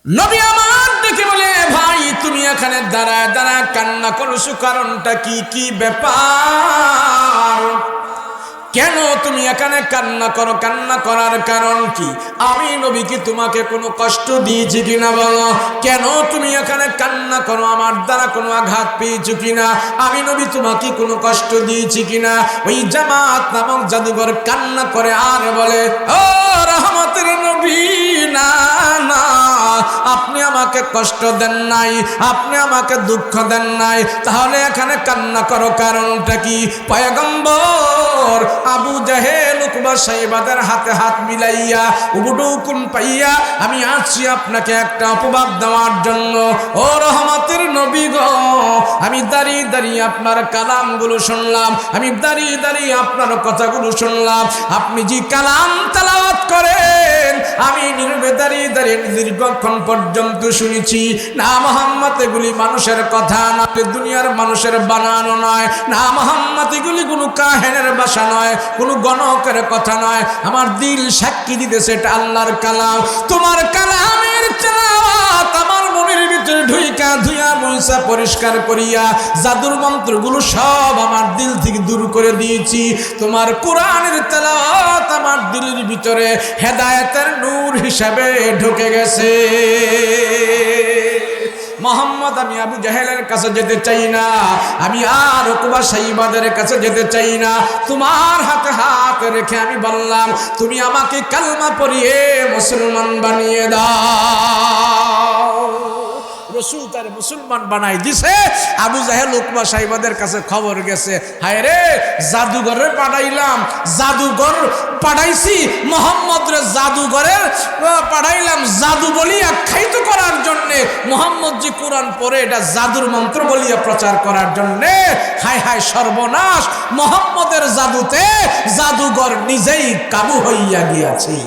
নবী আমার দেখে বলে, ভাই তুমি এখানে দাঁড়ায় দাঁড়ায় কান্না করছো, কারণটা কি? কি ব্যাপার? কেন তুমি এখানে কান্না করো? কান্না করার কারণ কি? আমি নবী কি তোমাকে কোনো কষ্ট দিয়েছি কিনা বলো? কেন তুমি এখানে কান্না করো? আমার দ্বারা কোনো আঘাত পেয়েছো কিনা? আমি নবী তোমাকে কোনো কষ্ট দিয়েছি কিনা? ওই জামাত নামক জাদুঘর কান্না করে আর বলে, ও রহমতের নবী, না না, আপনি আমাকে কষ্ট দেন নাই, আপনি আমাকে দুঃখ দেন নাই, তাহলে এখানে কান্না করো কারণটা কি? পয়গম্বর আবু জাহেল উকবা সাইবাদের হাতে হাত মিলাইয়া উবুডুকুন পাইয়া আমি আছি আপনাকে একটা অপবাদ দেওয়ার জন্য। ও রহমতের নবী গো, আমি দাঁড়িয়ে দাঁড়িয়ে আপনার কালামগুলো শুনলাম, আমি দাঁড়িয়ে দাঁড়িয়ে আপনার কথাগুলো শুনলাম। আপনি যে কালাম তেলাওয়াত করেন আমি নীরবে দাঁড়িয়ে দাঁড়িয়ে দীর্ঘক্ষণ পর্যন্ত শুনেছি। না মুহাম্মদ, এগুলি মানুষের কথা না, দুনিয়ার মানুষের বানানো নয়। না মুহাম্মদ, এগুলি কোনো কাহিনের ভাষা নয়, কোনো গণকের কথা নয়। আমার দিল সাক্ষী দিতেছে এটা আল্লাহর কালাম। তোমার কালামের তেলাওয়াত আমার মনের ভিতরে ঢুইকা ধুইয়া মুইসা পরিষ্কার করিয়া জাদুর মন্ত্রগুলো সব আমার দিল থেকে দূর করে দিয়েছি। তোমার কোরআনের তেলাওয়াত আমার দিলের ভিতরে হেদায়েতের নূর হিসাবে ঢুকে গেছে। মোহাম্মদ, আমি আবু জাহেলের কাছে যেতে চাই না, আমি আর উকবা সাইবাদের কাছে যেতে চাই না। তোমার হাতে হাত রেখে আমি বললাম, তুমি আমাকে কালমা পড়িয়ে মুসলমান বানিয়ে দাও। রসুল তার মুসলমান বানাই দিছে। আবু জাহেল উকবা সাইবাদের কাছে খবর গেছে, হায় রে, জাদুঘরে পাঠাইলাম, জাদুঘর পাঠাইছি মোহাম্মদরে, জাদুঘরের পাঠাইলাম জাদু বলিয়া আখ্যায়িত করার জন্যে। মোহাম্মদ যে কোরআন পড়ে এটা জাদুর মন্ত্র বলিয়া প্রচার করার জন্যে। হায় হায় সর্বনাশ, মোহাম্মদের জাদুতে জাদুঘর নিজেই কাবু হইয়া গিয়াছে।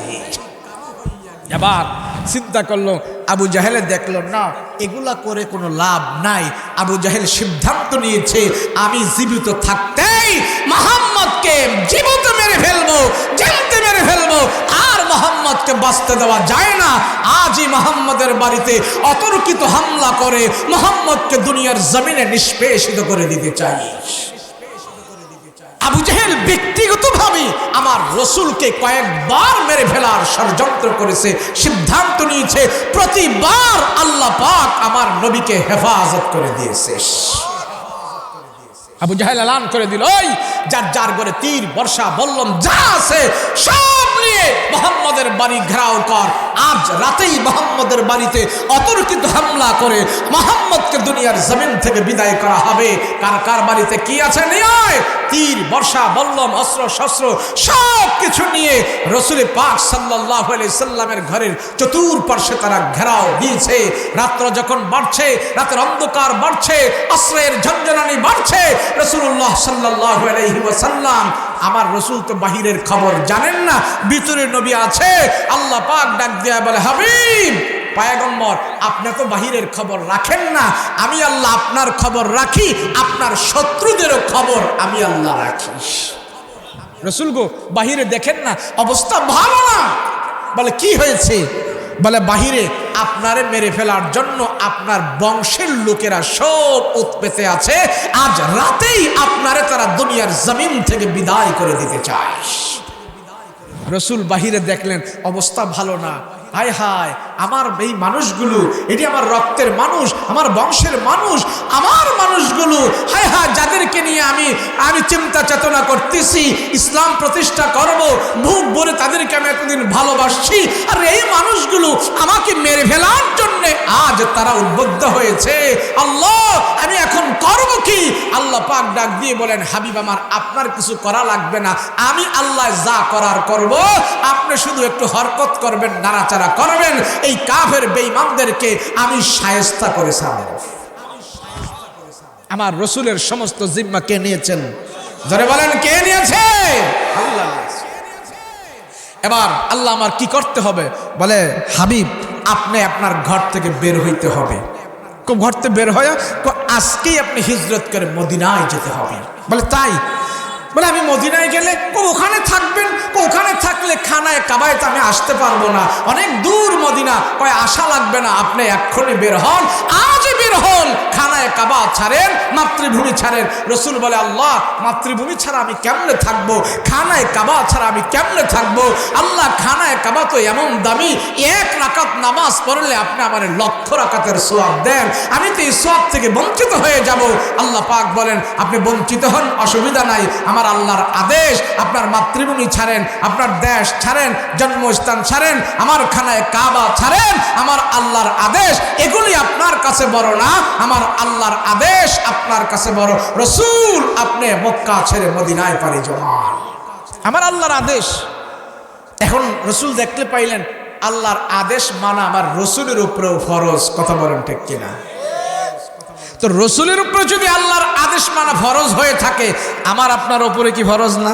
এবার চিন্তা করলো, আবু জাহেলে দেখলো না এগুলা করে কোনো লাভ নাই। আবু জাহেল সিদ্ধান্ত নিয়েছে, আমি জীবিত থাকতেই মুহাম্মদকে জীবিত মেরে ফেলবো, জ্যান্ত মেরে ফেলবো। আর মুহাম্মদকে বাঁচতে দেওয়া যায় না। আজই মুহাম্মদের বাড়িতে অতর্কিত হামলা করে মুহাম্মদকে দুনিয়ার জমিনে নিষ্পেষিত করে দিতে চাই। আবু জাহেল ব্যক্তিগতভাবে আমার রসুলকে কয়েকবার মেরে ফেলার ষড়যন্ত্র করেছে, সিদ্ধান্ত নিয়েছে। প্রতিবার আল্লাহ পাক আমার নবীকে হেফাজত করে দিয়েছে। আবু জাহেল এলান করে দিল, ওই যার যার ঘরে তীর বর্ষা বল্লম যা আছে সব নিয়ে মুহাম্মদের বাড়ি ঘেরাও কর। আজ রাতেই মুহাম্মদের বাড়িতে অতর্কিত হামলা করে মুহাম্মদকে দুনিয়ার জমিন থেকে বিদায় করা হবে। কার কার বাড়িতে কি আছে নিয়ে তীর বর্ষা বল্লম অস্ত্র শস্ত্র সব কিছু নিয়ে রসুল পাক সাল্লাল্লাহু আলাইহি সাল্লামের ঘরের চতুর্পার্শ্বে তারা ঘেরাও দিয়েছে। রাত্র যখন বাড়ছে, রাতের অন্ধকার বাড়ছে, অস্ত্রের ঝঞ্ঝনানি বাড়ছে, রাসূলুল্লাহ সাল্লাল্লাহু আলাইহি ওয়াসাল্লাম আমার রসুল তো বাহিরের খবর জানেন না, ভিতরে নবী আছে। আল্লাহ পাক ডাক দিয়া বলে, হাবিব পয়গম্বর, আপনি তো বাহিরের খবর রাখেন না, আমি আল্লাহ আপনার খবর রাখি, আপনার শত্রুদেরও খবর আমি আল্লাহ রাখি। রসুল গো বাহিরে দেখেন না অবস্থা ভালো না। বলে কি হয়েছে? বলে বাহিরে আপনারে মেরে ফেলার জন্য আপনার বংশের লোকেরা সব উৎপেতে আছে। আজ রাতেই আপনারে তারা দুনিয়ার জমিন থেকে বিদায় করে দিতে চায়। রসুল বাহিরে দেখলেন অবস্থা ভালো না। হায় হায়, আমার এই মানুষগুলো, এটি আমার রক্তের মানুষ, আমার বংশের মানুষ, আমার মানুষগুলো, হায় হায়, যাদেরকে নিয়ে আমি চিন্তা চেতনা করতেছি, ইসলাম প্রতিষ্ঠা করব, বুক ভরে তাদেরকে আমি এতদিন ভালোবাসছি, আর এই মানুষগুলো আমাকে মেরে ফেলার জন্য আজ তারা উদ্বুদ্ধ হয়েছে। আল্লাহ, আমি এখন করব কি? আল্লাহ পাক ডাক দিয়ে বলেন, হাবিব আমার, আপনার কিছু করা লাগবে না, আমি আল্লাহ যা করার করব, আপনি শুধু একটু হরকত করবেন, নাড়াচাড়া করবেন, এই কাফের বেঈমানদেরকে আমি শায়েস্তা করে ছাড়ব। আমার রসুলের সমস্ত জিম্মা কে নিয়েছেন? ধরে বলেন কে নিয়েছে? আল্লাহ। এবার আল্লাহ আমার কি করতে হবে? বলে, হাবিব আপনি আপনার ঘর থেকে বের হইতে হবে। ঘর থেকে বের হয়ে আজকেই আপনি হিজরত করে মদিনায় যেতে হবে। বলে তাই? বলে আমি মদিনায় গেলে ওখানে থাকবেন, ওখানে থাকলে খানায় কাবায় তো আমি আসতে পারবো না, অনেক দূর মদিনা, কয় আসা লাগবে না, আপনি এক্ষুনি বের হন, আজই বের হন, খানায় কাবা ছাড়েন, মাতৃভূমি ছাড়েন। রসুল বলে আল্লাহ, মাতৃভূমি ছাড়া আমি কেমনে থাকবো, খানায় কাবা ছাড়া আমি কেমনে থাকবো? আল্লাহ, খানায় কাবা তো এমন দামি, 1 রাকাত নামাজ পড়লে আপনি আমার 1,00,000 রাকাতের সওয়াব দেন, আমি তো এই সওয়াব থেকে বঞ্চিত হয়ে যাব। আল্লাহ পাক বলেন আপনি বঞ্চিত হন, অসুবিধা নাই, আমার আল্লাহর আদেশ, আপনার মাতৃভূমি ছাড়েন, আপনার দেশ ছাড়েন, জন্মস্থান ছাড়েন, আমার খানায় কাবা ছাড়েন, আমার আল্লাহর আদেশ, এগুলি আপনার কাছে বড় না, আমার আল্লাহর আদেশ আপনার কাছে বড়। রসুল আপনি মক্কা ছেড়ে মদিনায় পাড়ি জমান, আমার আল্লাহর আদেশ। এখন রসুল দেখতে পাইলেন আল্লাহর আদেশ মানা আমার রসুলের উপরেও ফরজ, কথা বলেন ঠিক কিনা? তো রসুলের উপরে যদি আল্লাহর আদেশ মানা ফরজ হয়ে থাকে, আমার আপনার উপরে কি ফরজ না?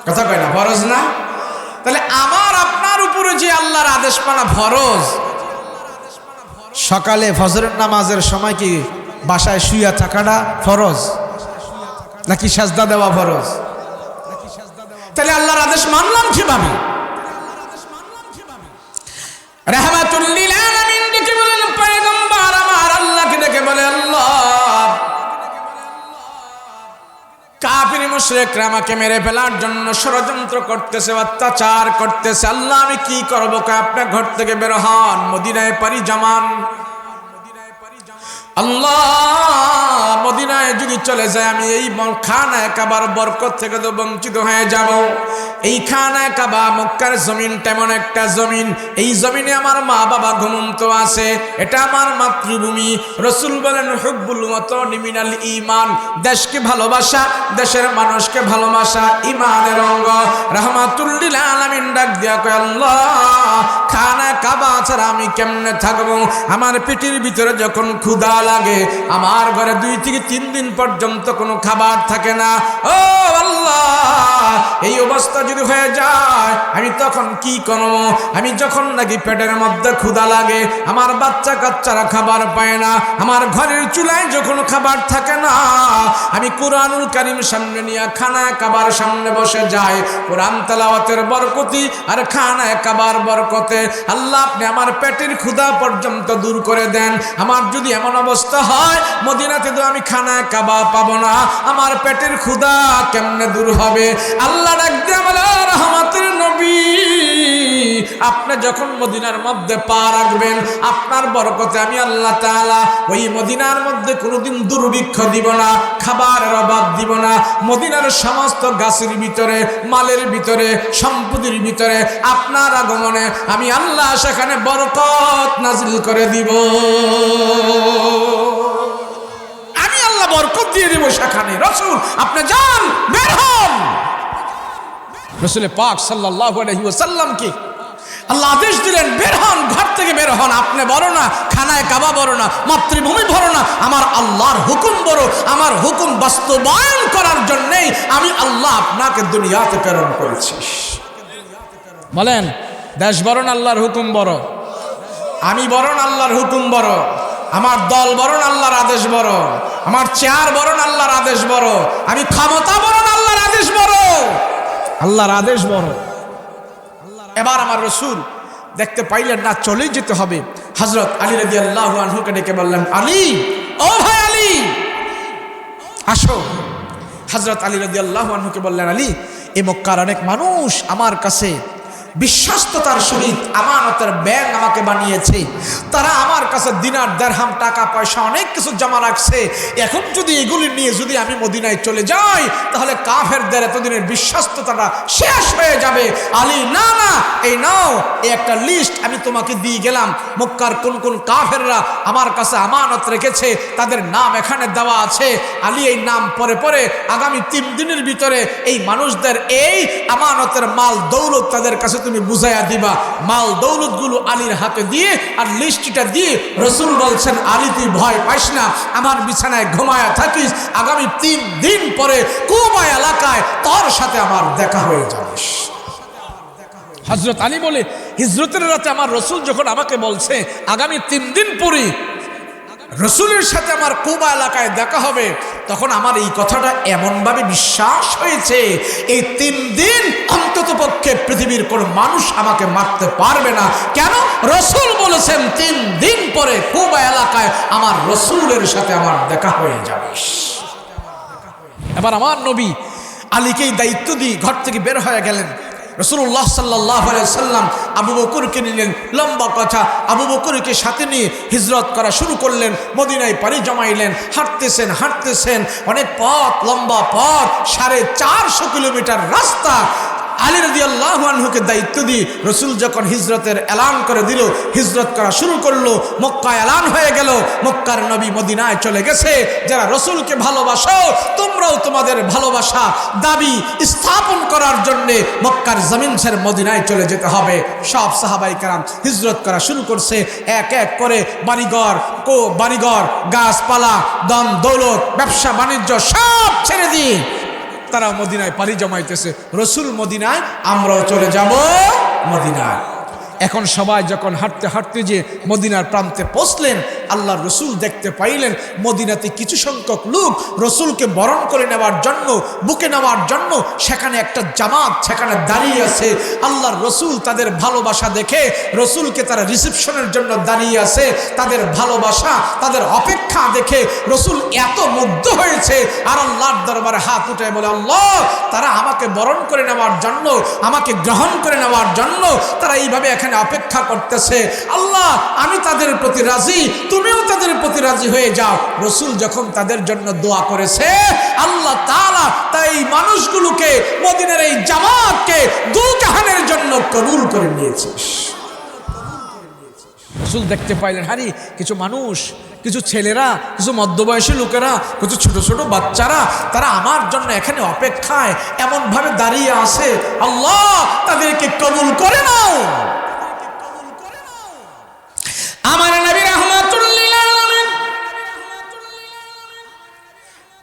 কথা কয় না, ফরজ না? তাহলে আমার আপনার উপরে যে আল্লাহর আদেশ মানা ফরজ, সকালে ফজরের নামাজের সময় কি বাসায় শুইয়া থাকাটা ফরজ নাকি সাজদা দেওয়া ফরজ? তাহলে আল্লাহর আদেশ মানলাম কিভাবে? রাহমাতুল লিল আলামিন ডেকে বলেন পয়গম্বর আমার, আল্লাহকে ডেকে বলে আল্লাহ, কাফির মুশরিকরা আমাকে মেরে ফেলার জন্য ষড়যন্ত্র করতেছে, অত্যাচার করতেছে, আল্লাহ আমি কি করব? আপনি ঘর থেকে বের হন, মদিনায় পাড়ি জমান। আল্লাহ, মদিনায় যদি চলে যায় আমি এই খানায় কাবার বরকত থেকে তো বঞ্চিত হয়ে যাব। এই খানায় কাবা মক্কার জমিন তেমন একটা জমিন, এই জমিনে আমার মা বাবা ঘুমন্ত আছে, এটা আমার মাতৃভূমি। রসুল বলেন হুব্বুল ওয়াতনি মিনাল ঈমান, দেশকে ভালোবাসা, দেশের মানুষকে ভালোবাসা ঈমানের অঙ্গ। রাহমাতুল লিল আলামিন ডাক দিয়া কয় আল্লাহ, খানায় কাবা ছাড়া আমি কেমনে থাকবো? আমার পেটের ভিতরে যখন ক্ষুধা লাগে, আমার ঘরে 2 থেকে 3 দিন পর্যন্ত কোনো খাবার থাকে না। ও আল্লাহ, এই অবস্থা যদি হয়ে যায় আমি তখন কি করব? আমি যখন নাকি পেটের মধ্যে ক্ষুধা লাগে, আমার বাচ্চা কাচ্চারা খাবার পায় না, আমার ঘরের চুলায় যখন খাবার থাকে না, আমি কুরআনুল কারীম সামনে নিয়ে খানায় কাবার সামনে বসে যাই। কোরআন তেলাওয়াতের বরকতি আর খানায় কাবার বরকতে আল্লাহ আপনি আমার পেটের ক্ষুধা পর্যন্ত দূর করে দেন। আমার যদি এমন অবস্থা হয় মদিনাতে তো আমি খানায় কাবা পাবো না, আমার পেটের ক্ষুধা কেমনে দূর হবে? আল্লাহ ডাক দিয়ে বলে রহমতের নবী, আপনি যখন মদিনার মধ্যে পা রাখবেন, আপনার বরকতে আমি আল্লাহ তাআলা ওই মদিনার মধ্যে কোনোদিন দুর্ভিক্ষ দিব না, খাবারের অভাব দিব না। মদিনার সমস্ত গাছের ভিতরে, মালের ভিতরে, সম্পদের ভিতরে আপনার আগমনে আমি আল্লাহ সেখানে বরকত নাজিল করে দিব, আমি আল্লাহ বরকত দিয়ে দিব সেখানে। রসুল আপনি যান, বের হন। রসুল পাক সাল্লাল্লাহু আলাইহি ওয়াসাল্লাম কি আল্লাহ আদেশ দিলেন, বের হন, ঘর থেকে বের হন। আপনি বড় না, খানায় কাবা বড় না, মাতৃভূমি বড় না, আমার আল্লাহর হুকুম বড়। আমার হুকুম বাস্তবায়ন করার জন্যই আমি আল্লাহ আপনাকে দুনিয়াতে প্রেরণ করেছি। বলেন, দেশ বড় না আল্লাহর হুকুম বড়? আমি বড় না আল্লাহর হুকুম বড়? আমার দল বড় না আল্লাহর আদেশ বড়? আমার চেয়ার বড় না আল্লাহর আদেশ বড়? আমি ক্ষমতা বড় না আল্লাহর আদেশ বড়? আল্লাহর আদেশ বড়। এবার আমার রসুল দেখতে পাইলেন না, চলে যেতে হবে। হযরত আলী রাদিয়াল্লাহু আনহুকে ডেকে বললেন, আলী, ও ভাই আলী, আসো। হযরত আলী রাদিয়াল্লাহু আনহুকে বললেন, আলী, এই মক্কার অনেক মানুষ আমার কাছে বিশ্বস্ততার সহিত আমানতের ব্যাংক আমাকে বানিয়েছে, তারা আমার কাছে দিনার দিরহাম টাকা পয়সা অনেক কিছু জমা রাখছে। এখন যদি এগুলি নিয়ে যদি আমি মদিনায় চলে যাই, তাহলে কাফেরদের এতদিনের বিশ্বস্ততাটা শেষ হয়ে যাবে। আলী, না না, এই নাও, এই একটা লিস্ট আমি তোমাকে দিয়ে গেলাম। মক্কার কোন কোন কাফেররা আমার কাছে আমানত রেখেছে, তাদের নাম এখানে দেওয়া আছে। আলী, এই নাম পরে পরে আগামী 3 দিনের ভিতরে এই মানুষদের এই আমানতের মাল দৌলত তাদের কাছে তুমি বুঝাইয়া দিবা। মাল দৌলত গুলো আলীর হাতে দিয়ে আর লিস্টটা দিয়ে রসুল বলছেন, আলী তুই ভয় পাইস না, আমার বিছানায় ঘুমায়া থাকিস, আগামী 3 দিন পরে কুবা এলাকায় তোর সাথে আমার দেখা হয়ে যাবে। হযরত আলী বলে, হিজরতের রাতে আমার রসুল যখন আমাকে বলছে আগামী 3 দিন পরে রসুলের সাথে আমার কুবা এলাকায় দেখা হবে, তখন আমার এই কথাটা এমনভাবে বিশ্বাস হয়েছে, এই 3 দিন অন্তত পক্ষে পৃথিবীর কোনো মানুষ আমাকে মারতে পারবে না। কেন? রসুল বলেছেন 3 দিন পরে কুবা এলাকায় আমার রসুলের সাথে আমার দেখা হয়ে যাবে। এবার আমার নবী আলীকেই দায়িত্ব দিয়ে ঘর থেকে বের হয়ে গেলেন। রাসূলুল্লাহ সাল্লাল্লাহু আলাইহি সাল্লাম আবু বকরকে নিলেন। লম্বা কথা, আবু বকরকে সাথে নিয়ে হিজরত করা শুরু করলেন। মদিনায় পাড়ি জমাইলেন। হাঁটতেছেন অনেক পথ, লম্বা পথ, 450 কিলোমিটার রাস্তা। আলী রাদিয়াল্লাহু আনহুকে দায়িত্ব দিয়ে রসুল যখন হিজরতের এলান করে দিল, হিজরত করা শুরু করলো। মক্কা এলান হয়ে গেল, মক্কার নবী মদিনায় চলে গেছে। যারা রসুলকে ভালোবাসো, তোমরাও তোমাদের ভালোবাসা দাবি স্থাপন করার জন্যে মক্কার জমিন ছেড়ে মদিনায় চলে যেতে হবে। সব সাহাবায়ে কেরাম হিজরত করা শুরু করছে। এক এক করে বাড়িঘর, গাছপালা, ধন দৌলত, ব্যবসা বাণিজ্য সব ছেড়ে দিয়ে তারা মদিনায় পাড়ি জমাইতেছে। রসুল মদিনায়, আমরাও চলে যাব মদিনায়। এখন সবাই যখন হাঁটতে হাঁটতে যে মদিনার প্রান্তে পৌঁছলেন, আল্লাহর রসুল দেখতে পাইলেন মদিনাতে কিছু সংখ্যক লোক রসুলকে বরণ করে নেওয়ার জন্য, বুকে নেওয়ার জন্য সেখানে একটা জামাত সেখানে দাঁড়িয়ে আছে। আল্লাহর রসুল তাদের ভালোবাসা দেখে রসুলকে তারা রিসেপশনের জন্য দাঁড়িয়ে আছে। তাদের ভালোবাসা, তাদের অপেক্ষা দেখে রসুল এত মুগ্ধ হয়েছে আর আল্লাহর দরবারে হাত উঠে বলে, আল্লাহ, তারা আমাকে বরণ করে নেওয়ার জন্য, আমাকে গ্রহণ করে নেওয়ার জন্য তারা এইভাবে এখানে অপেক্ষা করতেছে। আল্লাহ, আমি তাদের প্রতি রাজি, তুমিও তাদের প্রতি রাজি হয়ে যাও। রসুল যখন তাদের জন্য দোয়া করেছে, আল্লাহ তাআলা তাই মানুষগুলোকে, মদিনার এই জামাতকে দুজাহানের জন্য কবুল করে নিয়েছে। রসুল দেখতে পাইলেন, হারি কিছু মানুষ, কিছু ছেলেরা, কিছু মধ্যবয়সী লোকেরা, কিছু ছোট ছোট বাচ্চারা, তারা আমার জন্য এখানে অপেক্ষায় এমনভাবে দাঁড়িয়ে আছে। আল্লাহ, তাদেরকে কবুল করে নাও। আমার নবী রাহমাতুল লিল আলামিন,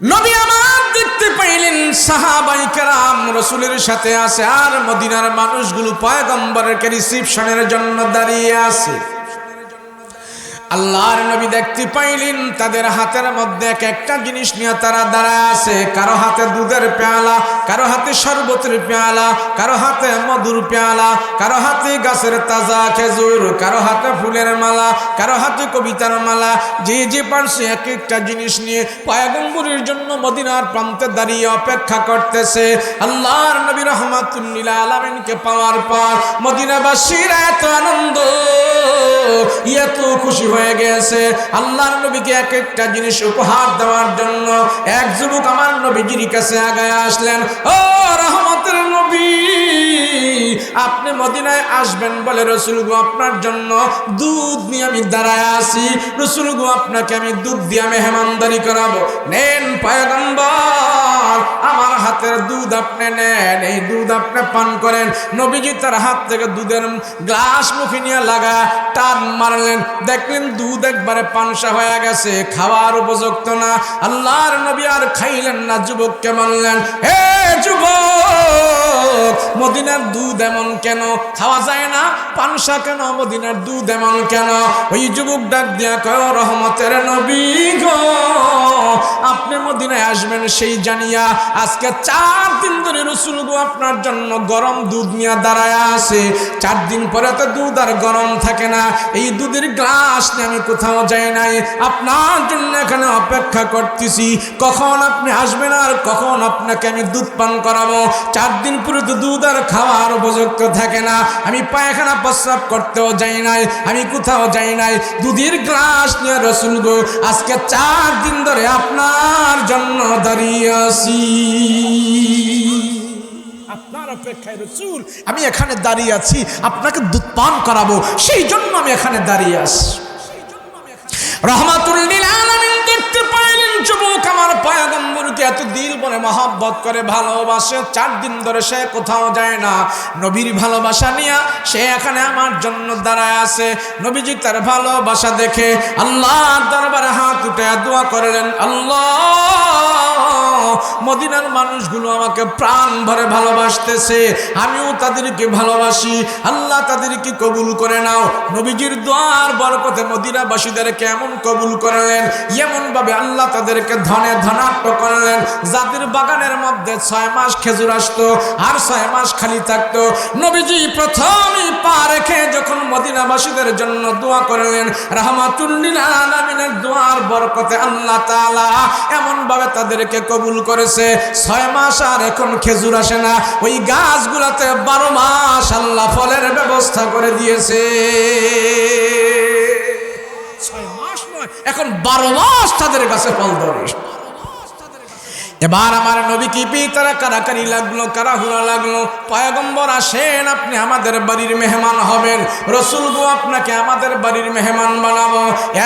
নবী আমার দেখতে পাইলেন সাহাবায়ে কেরাম রাসূলের সাথে আছে আর মদিনার মানুষগুলো পয়গম্বরের রিসিপশনের জন্য দাঁড়িয়ে আছে। আল্লাহর নবী দেখতে পাইলেন তাদের হাতের মধ্যে এক একটা জিনিস নিয়ে তারা দাঁড়ায় আছে। কারো হাতে দুধের পেয়ালা, কারো হাতে শরবতের পেয়ালা, কারো হাতে মধুর পেয়ালা, কারো হাতে গাছের তাজা খেজুর, কারো হাতে ফুলের মালা, কারো হাতে কবিতার মালা। যে যে পারছে এক একটা জিনিস নিয়ে পয়গম্বরের জন্য মদিনার প্রান্তে দাঁড়িয়ে অপেক্ষা করতেছে। আল্লাহর নবী রাহমাতুল লিল আলামিনকে পাওয়ার পর মদিনাবাসীরা এত আনন্দ, এত খুশি হয়ে গেছে। আল্লাহর নবীকে এক একটা জিনিস উপহার দেওয়ার জন্য এক যুবক আমার নবীজির কাছে আগায় আসলেন। ও রহমতের নবী, আপনি মদিনায় আসবেন বলে রসুল গো আপনার জন্য দুধ নিয়ে আমি দাঁড়ায় আছি। রসুল গো আপনাকে আমি দুধ দিয়ে মেহমানদারি করাবো। নেন পয়গম্বর, আমার হাতের দুধ আপনি নেন, এই দুধ আপনি পান করেন। নবীজি তার হাত থেকে দুধের গ্লাস মুখে নিয়ে লাগা টান মারলেন। দেখলেন দুধ একবারে পানসা হয়ে গেছে, খাওয়ার উপযুক্ত না। আল্লাহর নবী আর খাইলেন না, যুবককে বললেন, হে যুবক, মদিনার দুধ এমন কেন, খাওয়া যায় না, পানসা কেন, মদিনার দুধ এমন কেন? ওই যুবক ডাক দিয়া কয়, রহমতের নবী গো, আপনি মদিনায় আসবেন সেই জানিয়া আজকে 4 দিন ধরে রসুল গো আপনার জন্য গরম দুধ নিয়ে দাঁড়ায় আছে। 4 দিন পরে তো দুধ আর গরম থাকে না। এই দুধের গ্লাস নিয়ে আমি কোথাও যাই নাই, আপনার জন্য এখানে অপেক্ষা করতেছি। কখন আপনি আসবেন আর কখন আপনাকে আমি দুধ পান করাবো। 4 দিন পরে তো দুধ আর খাওয়ার উপযুক্ত থাকে না। আমি পায়খানা প্রস্রাব করতেও যাই নাই, আমি কোথাও যাই নাই। দুধের গ্লাস নিয়ে রসুল গো আজকে 4 দিন ধরে আপনার জন্য দাঁড়িয়ে আছি। আপনার অপেক্ষায় রসুল আমি এখানে দাঁড়িয়ে আছি, আপনাকে দুধ পান করাবো, সেই জন্য আমি এখানে দাঁড়িয়ে আছি। রাহমাতুল লিল আলামিন দেখতে পাইলেন যুবক আমার পয়গম্বরকে এত দিল বলে মহব্বত করে, ভালোবাসে। 4 দিন ধরে সে কোথাও যায় না। নবীর ভালোবাসা নিয়ে সে এখানে আমার জন্য দাঁড়ায় আছে। নবীজি তার ভালোবাসা দেখে আল্লাহর দরবারে হাত উঠে দোয়া করলেন, আল্লাহ মদিনার মানুষগুলো আমাকে প্রাণ ভরে ভালোবাসতেছে, আমিও তাদেরকে ভালোবাসি, আল্লাহ তাদেরকে কবুল করে নাও। নবীজির দোয়ার বরকতে মদিনাবাসীদের কেমন কবুল করলেন, এমন ভাবে আল্লাহ তাদেরকে ধনে ধনাঢ্য করলেন। যাদের বাগানের মধ্যে 6 মাস খেজুর আসতো আর 6 মাস খালি থাকতো, নবীজি প্রথমই পা রেখে যখন মদিনাবাসীদের জন্য দোয়া করলেন, রাহমাতুল লিল আলামিনের দোয়ার বরকতে আল্লাহ তাআলা এমন ভাবে তাদেরকে কবুল করেছে। 6 মাস আর এখন খেজুর আসে না, ওই গাছগুলাতে 12 মাস আল্লাহ ফলের ব্যবস্থা করে দিয়েছে। 6 মাস নয়, এখন 12 মাস তাদের কাছে ফল ধরে। এবার আমার নবী কি পিতারা কারাকারি লাগলো, কারাহুরা লাগলো, পয়গম্বর আসেন, আপনি আমাদের বাড়ির মেহমান হবেন, রসুল গো আপনাকে আমাদের বাড়ির মেহমান বানাবো।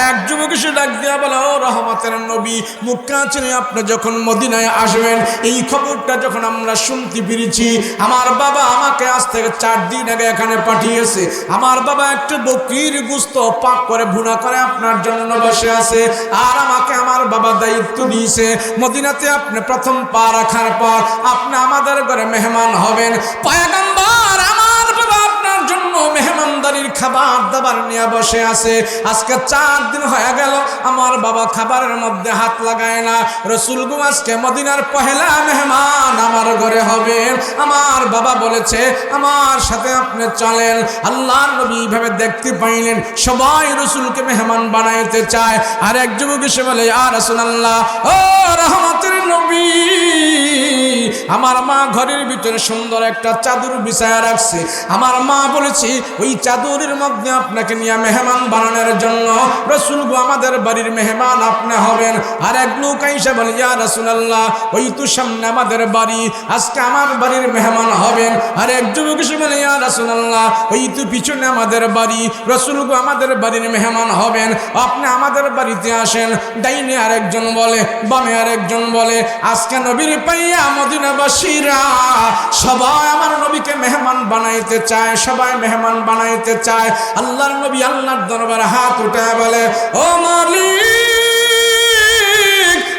এক যুবক এসে ডাক দিয়া বলে, ও রহমতের নবী, মুক্কা চিনে আপনি যখন মদিনায় আসবেন, এই খবরটা যখন আমরা শুনতে পেরেছি, আমার বাবা আমাকে আজ থেকে 4 দিন আগে এখানে পাঠিয়েছে। আমার বাবা একটু বকরির গোশত পাক করে ভুনা করে আপনার জন্য বসে আছে, আর আমাকে আমার বাবা দায়িত্ব দিয়েছে মদিনাতে আপনি প্রথম পা রাখার পর আপনি আমাদের ঘরে মেহমান হবেন। পয়গম্বর আমার বাবা আপনার জন্য মেহমানদারির খাবার দাবার নিয়ে বসে আছে। আজকে 4 দিন হয়ে গেল আমার বাবা খাবারের মধ্যে হাত লাগায় না। রসুল গো আজকে মদিনার পহেলা মেহমান আমার ঘরে হবেন। আমার বাবা বলেছে আমার সাথে আপনি চলেন। আল্লাহর নবী এইভাবে দেখতে পাইলেন সবাই রসুলকে মেহমান বানাইতে চায়, আর এক যুবক এসে বলে, ইয়া রাসূলুল্লাহ, ও রহমতের নবী, আমার মা ঘরের ভিতরে সুন্দর একটা চাদর বিছায়া রাখছে, আমার মা বলেছি ওই চাদরের মধ্যে আপনাকে নিয়ে মেহমান বানানোর জন্য। রসুল গো আমাদের বাড়ির মেহমান আপনি হবেন। আর এক লোক আইসা বলে, ইয়া রাসূলুল্লাহ, ওই তো সামনে আমাদের বাড়ি, আজকে আমার বাড়ির মেহমান হবেন। আর এক যুবক এসে বলে, ইয়া রাসূলুল্লাহ, ওই তো পিছনে আমাদের বাড়ি, রসুল গো আমাদের বাড়ির মেহমান হবেন, আপনি আমাদের বাড়িতে আসেন। ডাইনে আরেকজন বলে, বামে আরেকজন বলে। আজকে নবীর পাইয়া মদিনাবাসীরা সবাই আমার নবীকে মেহমান বানাইতে চায়, সবাই মেহমান বানাইতে চায়। আল্লাহর নবী আল্লাহর দরবারে হাত উঠায় বলে, ও মালিক,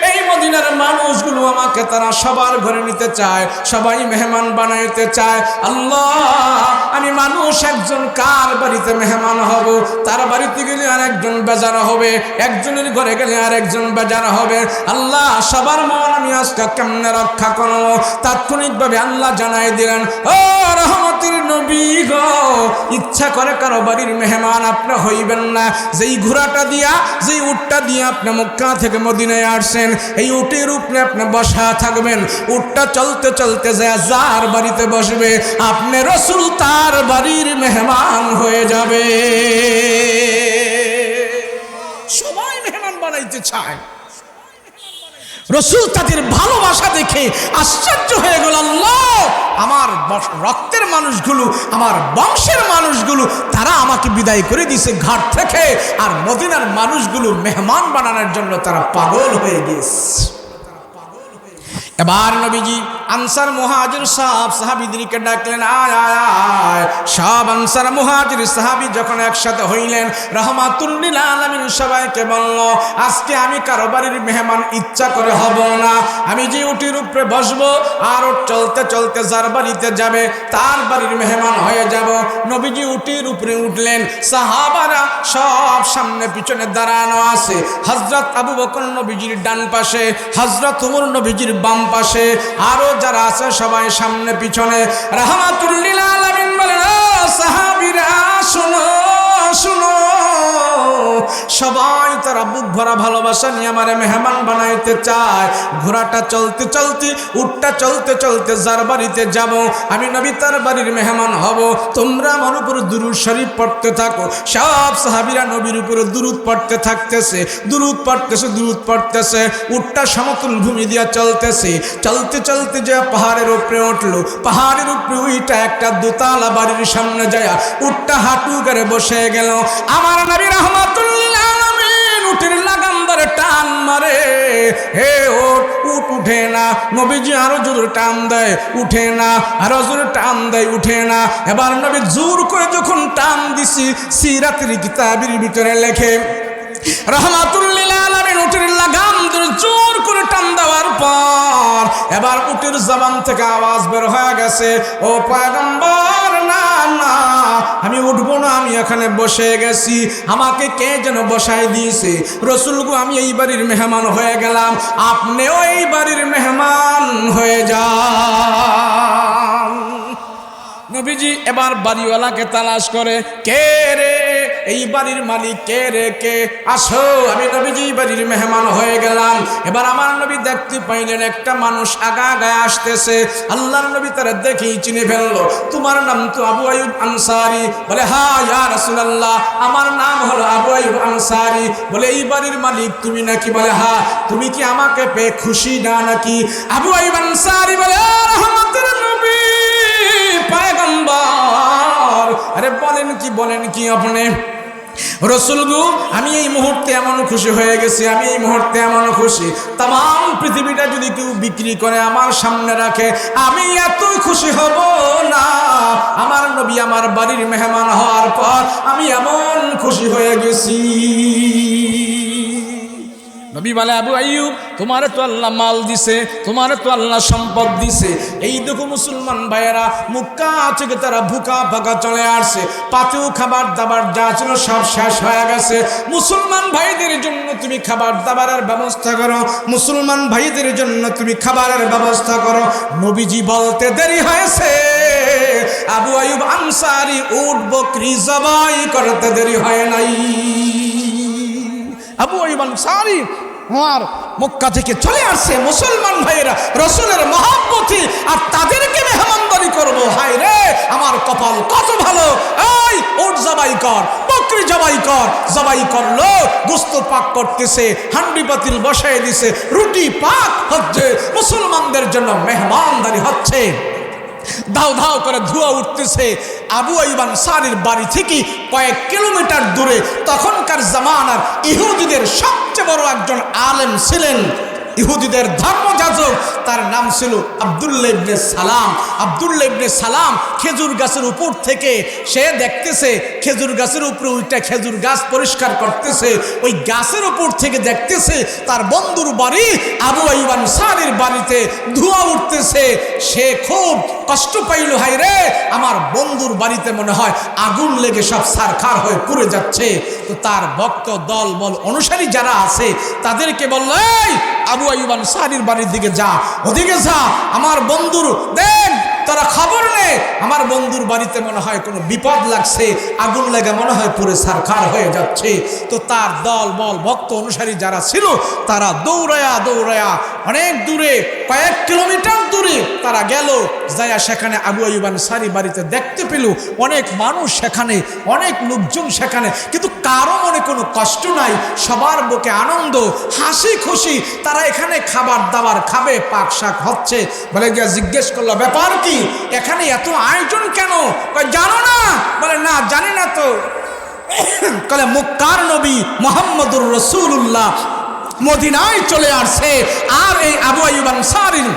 এই মদিনার মানুষগুলো আমাকে তারা সবার ঘরে নিতে চায়, সবাই মেহমান বানাইতে চায়। আল্লাহ, আমি মানুষ একজন কার বাড়িতে মেহমান হব? তার বাড়িতে গেলে আর একজন বেজার হবে, একজনের ঘরে গেলে আর একজন বেজার হবে। আল্লাহ, সবার মন আমি আজকে কেমনে রক্ষা করব? তাৎক্ষণিকভাবে আল্লাহ জানাই দিলেন, ও রহমতের নবী গো, ইচ্ছা করে কারো বাড়ির মেহমান আপনি হইবেন না। যেই ঘোড়াটা দিয়া, যেই উটটা দিয়ে আপনি মক্কা থেকে মদিনায় আসছেন, এই উটের উপরে আপনি বসা থাকবেন। উটটা চলতে চলতে যায় যার বাড়িতে বসবে, আপনি রসুল তার বাড়ির মেহমান হয়ে যাবে। সবাই মেহমান বানাইতে চায়। রসুল তাদের ভালোবাসা দেখে আশ্চর্য হয়ে গেল, আল্লাহ, আমার রক্তের মানুষগুলো, আমার বংশের মানুষগুলো, তারা আমাকে বিদায় করে দিয়েছে ঘাট থেকে, আর মদিনার মানুষগুলো মেহমান বানানোর জন্য তারা পাগল হয়ে গেছে। এবার নবীজি আনসার মুহাজির সাহাবীদেরকে ডাকলেন, আয় আয় আয়। সব আনসার মুহাজির সাহাবী যখন একসাথে হইলেন, রাহমাতুল লিল আলামিন সবাইকে বলল, আজকে আমি কারো বাড়ির মেহমান ইচ্ছা করে হব না। আমি যে উটির উপরে বসবো আর চলতে চলতে যার বাড়িতে যাবে তার বাড়ির মেহমান হয়ে যাব। নবীজি উটির উপরে উঠলেন, সাহাবারা সব সামনে পিছনে দাঁড়ানো আছে। হযরত আবু বকর নবীজির ডান পাশে, হযরত ওমর নবীজির বাম পাশে, আরো যারা আছে সবাই সামনে পিছনে। রাহমাতুল লিল আলামিন বলেন, ও সাহাবীরা শুনো শুনো, সবাই তারা বুক ভরা ভালোবাসা নিয়ে আমার মেহমান বানাইতে চায়। ঘোড়াটা চলতে চলতে, উটটা চলতে চলতে যার বাড়িতে যাব, আমি নবী তার বাড়ির মেহমান হব। তোমরা আমার উপর দুরূদ শরীফ পড়তে থাকো। সব সাহাবীরা নবীর উপরে দুরূদ পড়তে থাকতেছে, দুরূদ পড়তেছে, দুরূদ পড়তেছে। উটটা সমতল ভূমি দিয়া চলতেছে, চলতে চলতে যে পাহাড়ের উপরে উঠলো, পাহাড়ের উপরে উইটা একটা দোতলা বাড়ির সামনে যায় উটটা হাঁটু করে বসে গেল। আমার নবী রাহমাতুল লিল আলামিন উটের লাগাম ধরে টান মারে, হে উট, উট উঠে না। নবীজি আরো জোরে টান দেয়, উঠে না, আরো জোরে টান দেয়, উঠে না। এবার নবী জোর করে যখন টান দিছি, সিরাতের কিতাবের ভিতরে লেখে, রাহমাতুল লিল আলামিন উটের লাগাম ধরে জোর করে টান দেওয়ার পর পর এবার উটের জবান থেকে আওয়াজ বের হয়ে গেছে, ও পয়গম্বর, না না, আমি উঠবো না, আমি এখানে বসে গেছি, আমাকে কে যেন বসাই দিয়েছে। রসুল গো, আমি এই বাড়ির মেহমান হয়ে গেলাম, আপনিও এই বাড়ির মেহমান হয়ে যান। নবীজি এবার বাড়িওয়ালাকে তালাশ করে, কে রে, এই বাড়ির মালিক কে রে, কে, আসো, আমি নবীজি বাড়ির মেহমান হয়ে গেলাম। এবার আমার নবী দেখতে পাইলেন একটা মানুষ আগায় আসতেছে। আল্লাহর নবী তারা দেখেই চিনে ফেললো, তোমার নাম তো আবু আইয়ুব আনসারী। বলে, হ্যাঁ ইয়া রাসূলুল্লাহ, আমার নাম হলো আবু আইয়ুব আনসারী। বলে, এই বাড়ির মালিক তুমি নাকি? বলে, হ্যাঁ। তুমি কি আমাকে পেয়ে খুশি না নাকি? আবু আইয়ুব আনসারী বলে, রহমতের নবী, পয়গম্বর, আরে বলেন কি আপনি? রসুল গো, আমি এই মুহূর্তে এমন খুশি হয়ে গেছি, আমি এই মুহূর্তে এমন খুশি, তাম পৃথিবীটা যদি কেউ বিক্রি করে আমার সামনে রাখে, আমি এত খুশি হব না। আমার নবী আমার বাড়ির মেহমান হওয়ার পর আমি এমন খুশি হয়ে গেছি। নবী বলে, আবু আইয়ুব, তোমারে তো আল্লাহ মাল দিছে, তোমারে তো আল্লাহ সম্পদ দিছে। এই দেখো মুসলমান ভাইয়েরা, মক্কা থেকে তারা ভুকা ফাঁকা চলে আসছে, পাতেও খাবার দাবার যা ছিল সব শেষ হয়ে গেছে। মুসলমান ভাইদের জন্য তুমি খাবার দাবারের ব্যবস্থা করো, মুসলমান ভাইদের জন্য তুমি খাবারের ব্যবস্থা করো। নবীজি বলতে দেরি হয়েছে, আবু আইয়ুব আনসারী উট বকরি জবাই করতে দেরি হয় নাই। আবু আইয়ুব আনসারী আমার মক্কা থেকে চলে আসছে, মুসলমান ভাইয়েরা রসুলের মহব্বতি, আর তাদেরকে মেহমানদারি করব। হায় রে, আমার কপাল কত ভালো। এই উট জবাই কর, বকরি জবাই কর। জবাই করলো, গোস্ত পাক করতেছে, হান্ডি পাতিল বসায় দিছে, রুটি পাক হচ্ছে, মুসলমানদের জন্য মেহমানদারি হচ্ছে। দাও দাও করে ধোঁয়া উঠতেছে। আবু আইয়ুব আনসারীর বাড়ি থেকে কয়েক কিলোমিটার দূরে তখনকার জামানার ইহুদিদের সবচেয়ে বড় একজন আলেম ছিলেন, ইহুদিদের ধর্মযাজক, তার নাম ছিল আব্দুল্লাহ ইবনে সালাম। আব্দুল্লাহ ইবনে সালাম খেজুর গাছের উপর থেকে সে দেখতেছে, খেজুর গাছের উপরে ওইটা খেজুর গাছ পরিষ্কার করতেছে, ওই গাছের উপর থেকে দেখতেছে তার বন্ধুর বাড়ি আবু আইয়ুব আনসারীর বাড়িতে ধোঁয়া উঠতেছে। সে খুব কষ্ট পাইল, হায় রে, আমার বন্ধুর বাড়িতে মনে হয় আগুন লেগে সব ছারখার হয়ে পুড়ে যাচ্ছে। তো তার ভক্ত দল বল অনুসারী যারা আছে তাদেরকে বলল, এই আবু আইয়ুব আনসারীর বাড়ির দিকে যা, ওদিকে যা, আমার বন্ধুর দেখ, তারা খবর নেই, আমার বন্ধুর বাড়িতে মনে হয় কোনো বিপদ লাগছে, আগুন লেগে মনে হয় পুরো ছারখার হয়ে যাচ্ছে। তো তার দল বল ভক্ত অনুসারী যারা ছিল তারা দৌড়ায়া অনেক দূরে, কয়েক কিলোমিটার দূরে তারা গেল। যায়া সেখানে আবু আইয়ুব আনসারী বাড়িতে দেখতে পেল অনেক মানুষ সেখানে, অনেক লোকজন সেখানে, কিন্তু কারো মনে কোনো কষ্ট নাই, সবার বুকে আনন্দ, হাসি খুশি, তারা এখানে খাবার দাবার খাবে, পাক শাক হচ্ছে। বলে গিয়া জিজ্ঞেস করলো, ব্যাপার কি, এখানে এত আয়োজন কেন? জানো না? বলে, না জানি না তো। বলে, মক্কার নবী মুহাম্মদুর রাসূলুল্লাহ মদিনায় চলে আসছে, আর এই আবু আইয়ুব আনসারীর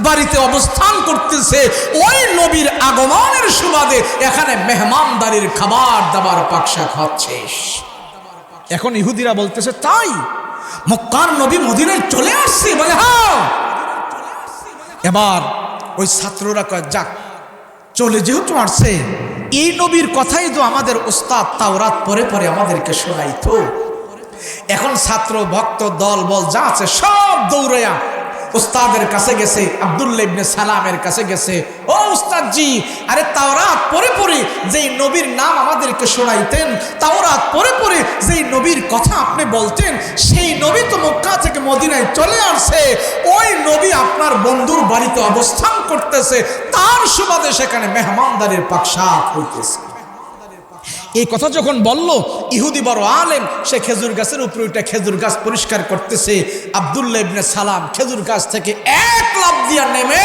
বাড়িতে অবস্থান করতেছে। ওই নবীর আগমনের সুবাদে এখানে মেহমানদারির খাবার দাবার পাকশাক হচ্ছে। এখন ইহুদিরা বলতেছে, তাই মক্কার নবী মদিনায় চলে আসছে? বলে, হ্যাঁ। এবার ওই ছাত্ররা কয়, যাক, চলে যেহেতু আসছে, এই নবীর কথাই তো আমাদের ওস্তাদ তাওরাত পরে পরে আমাদেরকে শোনাইতো। এখন ছাত্র ভক্ত দল বল যা আছে সব দৌড়াইয়া উস্তাদের কাছে গেছে, আব্দুল্লাহ ইবনে সালামের কাছে গেছে। ও উস্তাদজি, আরে তাওরাত পড়ে পড়ে যেই নবীর নাম আমাদেরকে শোনাইতেন, তাওরাত পড়ে পড়ে যেই নবীর কথা আপনি বলতেন, সেই নবী তো মক্কা থেকে মদিনায় চলে আসছে। ওই নবী আপনার বন্ধুর বাড়িতে অবস্থান করতেছে, তার সুবাদে সেখানে মেহমানদারির পাকশাক হইতেছে। এই কথা যখন বলল, ইহুদি বড় আলেম, সে খেজুর গাছের উপরে ওইটা খেজুর গাছ পরিষ্কার করতেছে। আব্দুল্লাহ ইবনে সালাম খেজুর গাছ থেকে এক লাফ দিয়া নেমে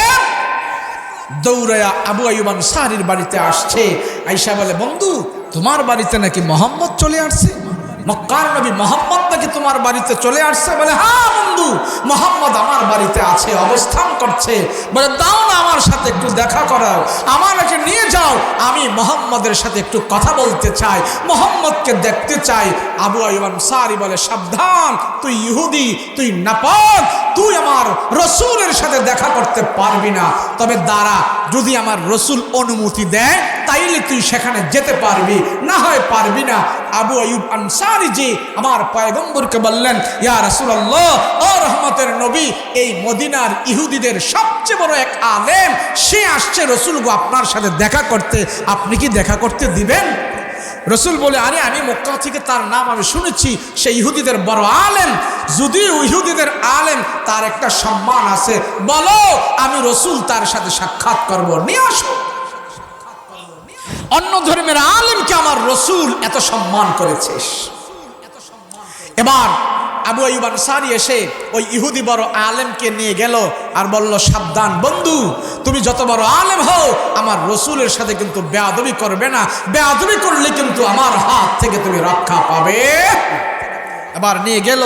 দৌড়ায়া আবু আইয়ুব আনসারীর বাড়িতে আসছে। আয়েশা বলে, বন্ধু, তোমার বাড়িতে নাকি মোহাম্মদ চলে আসছে? মক্কার নবী মোহাম্মদ নাকি তোমার বাড়িতে চলে আসছে? বলে, হ্যাঁ বন্ধু, বন্ধু মোহাম্মদ আমার বাড়িতে আছে, অবস্থান করছে, বলে দাও না আমার সাথে একটু দেখা করাও, আমাকে নিয়ে যাও, আমি মোহাম্মদের সাথে একটু কথা বলতে চাই, মোহাম্মদকে দেখতে চাই। আবু আইয়ুব আনসারী বলে সাবধান, তুই ইহুদি, তুই নাপাক, তুই আমার রসুলের সাথে দেখা করতে পারবি না, তবে দাঁড়া, যদি আমার রসুল অনুমতি দেয় তাইলে তুই সেখানে যেতে পারবি, না হয় পারবি না। আবু আইয়ুব আনসারী জি আমার পয়গম্বরকে বললেন, ইয়া রাসূলুল্লাহ, ও রহমতের নবী, এই মদিনার ইহুদিদের সবচেয়ে বড় এক আলেম, সে আসছে রসুল গো আপনার সাথে দেখা করতে, আপনি কি দেখা করতে দিবেন? রসুল বলে, আরে আমি মক্কা থেকে তার নাম আমি শুনেছি, সে ইহুদিদের বড় আলেম, যদি ইহুদিদের আলেম, তার একটা সম্মান আছে, বলো আমি রসুল তার সাথে সাক্ষাৎ করব, নিয়ে আসো। অন্য ধর্মের আলেমকে আমার রসুল এত সম্মান করেছিস। এবার আবু আইয়ুব আনসারী এসে ওই ইহুদি বড় আলেমকে নিয়ে গেল আর বলল, সাবধান বন্ধু, তুমি যত বড় আলেম হও আমার রসুলের সাথে কিন্তু বেয়াদবি করবে না, বেয়াদবি করলে কিন্তু আমার হাত থেকে তুমি রক্ষা পাবে। এবার নিয়ে গেল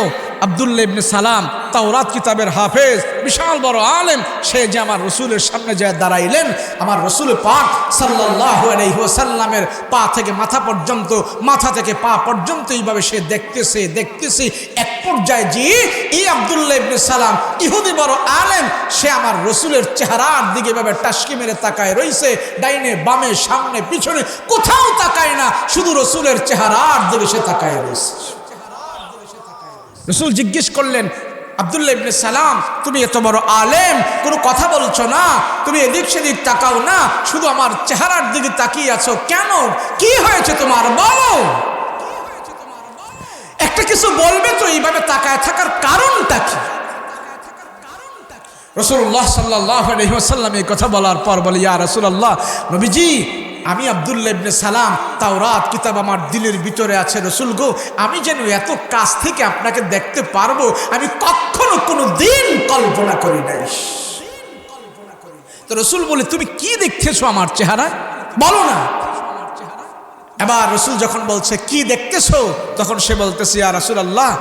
আব্দুল্লাহ ইবনে সালাম, তাওরাত কিতাবের হাফেজ, বিশাল বড় আলেম, সে যে আমার রসুলের সামনে যায় দাঁড়াইলেন, আমার রসুল পাক সাল্লাল্লাহু আলাইহি ওয়াসাল্লামের পা থেকে মাথা পর্যন্ত, মাথা থেকে পা পর্যন্ত এইভাবে সে দেখতেছে দেখতেছে, এক পর্যায়ে যে এই আব্দুল্লাহ ইবনে সালাম ইহুদি বড় আলেম, সে আমার রসুলের চেহারার দিকে এভাবে টাসকি মেরে তাকায় রইছে, ডাইনে বামে সামনে পিছনে কোথাও তাকায় না, শুধু রসুলের চেহারার দিকে সে তাকায় রইছে। রসুল জিজ্ঞেস করলেন, আব্দুল্লাহ ইবনে সালাম, তুমি এত বড় আলেম, কোনো কথা বলছো না, তুমি এদিক সেদিক তাকাও না, শুধু আমার চেহারার দিকে তাকিয়ে আছো কেন? কি হয়েছে তোমার, বলো, একটা কিছু বলবে তো, এইভাবে তাকায় থাকার কারণটা কি? রাসূলুল্লাহ সাল্লাল্লাহু আলাইহি ওয়াসাল্লাম এই কথা বলার পর বলে, ইয়া রাসূলুল্লাহ, নবীজি, আমি আব্দুল্লাহ ইবনে সালাম, তাওরাত কিতাব আমার দিলের ভিতরে আছে রসুল গো, আমি যেন এত কাছ থেকে আপনাকে দেখতে পারবো আমি কখনো কোনো দিন কল্পনা করি নাই। তো রসুল বলে, তুমি কি দেখতেছো আমার চেহারা, বলো না। এবার রসুল যখন বলছে কি দেখতেছো, তখন সে বলতেছে, ইয়া রাসূলুল্লাহ,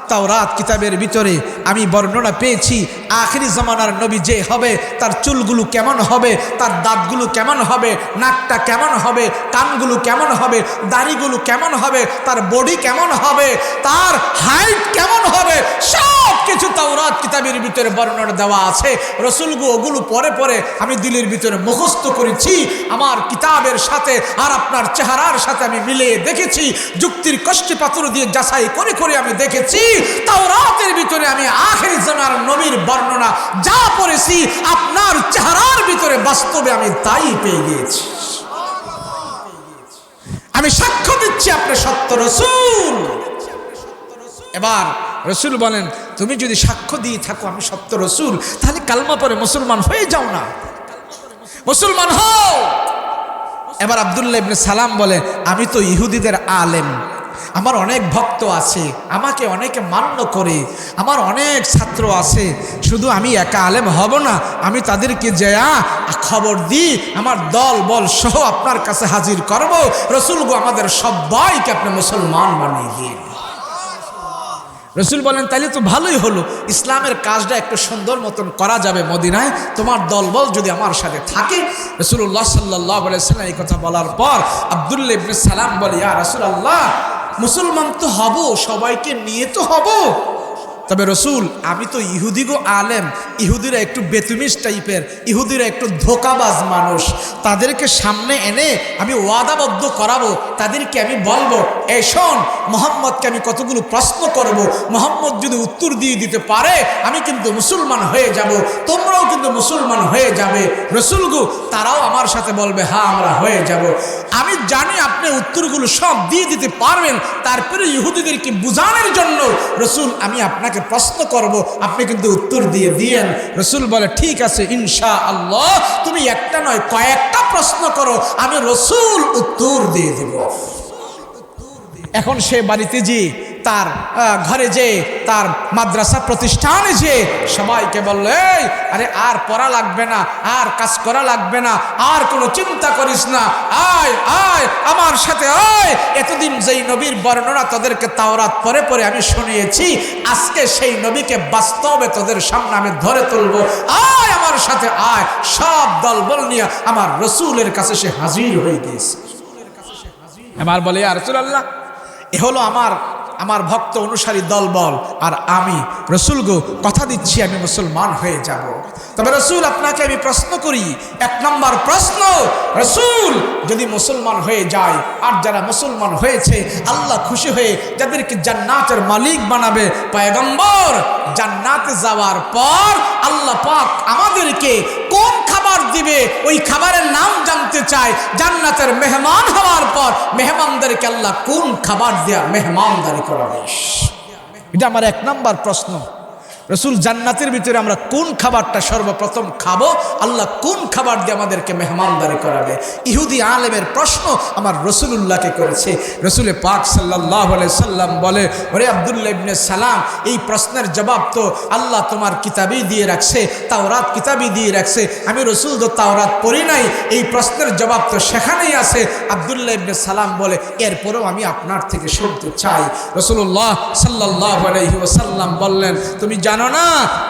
তাওরাত কিতাবের ভিতরে আমি বর্ণনা পেয়েছি আখিরি জামানার নবী যে হবে, তার চুলগুলো কেমন হবে, তার দাঁতগুলো কেমন হবে, নাকটা কেমন হবে, কানগুলো কেমন হবে, দাড়িগুলো কেমন হবে, তার বডি কেমন হবে, তার হাইট কেমন হবে, সব কিছু তাওরাত কিতাবের ভিতরে বর্ণনা দেওয়া আছে। রসুলগো ওগুলো পরে পরে আমি দিলের ভিতরে মুখস্থ করেছি, আমার কিতাবের সাথে আর আপনার চেহারার সাথে আমি মিলিয়ে দেখেছি, যুক্তির কষ্টি পাথর দিয়ে যাচাই করে করে আমি দেখেছি, তাওরাতের ভিতরে আমি আখিরি জামানার নবীর বর্ণনা যা পড়েছি আপনার চেহারার ভিতরে বাস্তবে আমি তাই পেয়ে গিয়েছি। আমি সাক্ষ্য দিচ্ছি আপনি সত্য রসূল। এবার রসূল বলেন, তুমি যদি সাক্ষ্য দিয়ে থাকো আমি সত্য রসূল, তাহলে কালমা পরে মুসলমান হয়ে যাও না, মুসলমান হও। এবার আব্দুল্লাহ ইবনে সালাম বলে, আমি তো ইহুদিদের আলেম, আমার অনেক ভক্ত আছে, আমাকে অনেকে মান্য করে, আমার অনেক ছাত্র আছে, শুধু আমি একা আলেম হব না, আমি তাদেরকে যেয়া খবর দিই, আমার দল বল সহ আপনার কাছে হাজির করব, রসুল গো আমাদের সবাইকে আপনি মুসলমান বানিয়ে দিন। রসুল বলেন, তাইলে তো ভালোই হলো, ইসলামের কাজটা একটু সুন্দর মতন করা যাবে মদিনায়, তোমার দলবল যদি আমার সাথে থাকে। রাসূলুল্লাহ সাল্লাল্লাহু আলাইহি ওয়াসাল্লাম এই কথা বলার পর আব্দুল্লাহ ইবনে সালাম বলে, ইয়া রাসূলুল্লাহ, মুসলমান তো হব, সবাইকে নিয়ে তো হব, তবে রসুল আমি তো ইহুদি গো আলেম, ইহুদিরা একটু বেতুমিস টাইপের, ইহুদিরা একটু ধোকাবাজ মানুষ, তাদেরকে সামনে এনে আমি ওয়াদাবদ্ধ করাবো, তাদেরকে আমি বলবো, এই শোন, মোহাম্মদকে আমি কতগুলো প্রশ্ন করব, মোহাম্মদ যদি উত্তর দিয়ে দিতে পারে আমি কিন্তু মুসলমান হয়ে যাব, তোমরাও কিন্তু মুসলমান হয়ে যাবে। রসুল গো তারাও আমার সাথে বলবে, হ্যাঁ আমরা হয়ে যাব। আমি জানি আপনি উত্তরগুলো সব দিয়ে দিতে পারবেন, তারপরে ইহুদিদেরকে বুঝানোর জন্য রসুল আমি আপনাকে প্রশ্ন করব, আপনি কিন্তু উত্তর দিয়ে দিয়েন। রসুল বলে, ঠিক আছে ইনশাআল্লাহ, তুমি একটা নয় কয়েকটা প্রশ্ন করো, আমি রসুল উত্তর দিয়ে দেব। এখন সে বাড়িতে যে তার ঘরে যে তার মাদ্রাসা প্রতিষ্ঠানে যে সবাইকে বললো, এই আরে আর পড়া লাগবে না, আর কাজ করা লাগবে না, আর কোনো চিন্তা করিস না, আয় আয় আমার সাথে আয়। এতদিন যেই নবীর বর্ণনা তোদেরকে তাওরাত পড়ে পড়ে আমি শুনিয়েছি, আজকে সেই নবীকে বাস্তবে তোদের সামনে আমি ধরে তুলবো, আয় আমার সাথে আয়। সব দলবল নিয়ে আমার রসুলের কাছে সে হাজির হয়ে গিয়েছে। এবার বলে, ইয়া রাসূলুল্লাহ, এ হলো আমার ভক্ত অনুসারী দলবল, আর আমি রসুল গো কথা দিচ্ছি আমি মুসলমান হয়ে যাব। তবে রসুল আপনাকে আমি প্রশ্ন করি, এক নম্বর প্রশ্ন, রসুল যদি মুসলমান হয়ে যায়, আর যারা মুসলমান হয়েছে আল্লাহ খুশি হয়ে যাদেরকে জান্নাতের মালিক বানাবে, পয়গম্বর জান্নাতে যাওয়ার পর আল্লাহ পাক আমাদেরকে কোন খাবার দিবে, ওই খাবারের নাম জানতে চাই। জান্নাতের মেহমান হওয়ার পর মেহমানদেরকে আল্লাহ কোন খাবার দেয়া মেহমানদারি করাবে, এটা আমার এক নম্বর প্রশ্ন। রসুল জান্নাতের ভিতরে আমরা কোন খাবারটা সর্বপ্রথম খাবো, আল্লাহ কোন খাবার দিয়ে আমাদেরকে মেহমানদারি করাবে। ইহুদি আলেমের প্রশ্ন আমার রসুলুল্লাহকে করেছে। রসুল পাক সাল্লাল্লাহু আলাইহি সাল্লাম বলে, ওরে আব্দুল্লাহ ইবনে সালাম, এই প্রশ্নের জবাব তো আল্লাহ তোমার কিতাবেই দিয়ে রাখছে, তাওরাত কিতাবই দিয়ে রাখছে। আমি রসুল তো তাওরাত পড়ি নাই, এই প্রশ্নের জবাব তো সেখানেই আছে। আব্দুল্লাহ ইবনে সালাম বলে, এরপরেও আমি আপনার থেকে শুনতে চাই। রসুল্লাহ সাল্লাল্লাহু আলাইহি ওয়াসাল্লাম বললেন, তুমি জানো না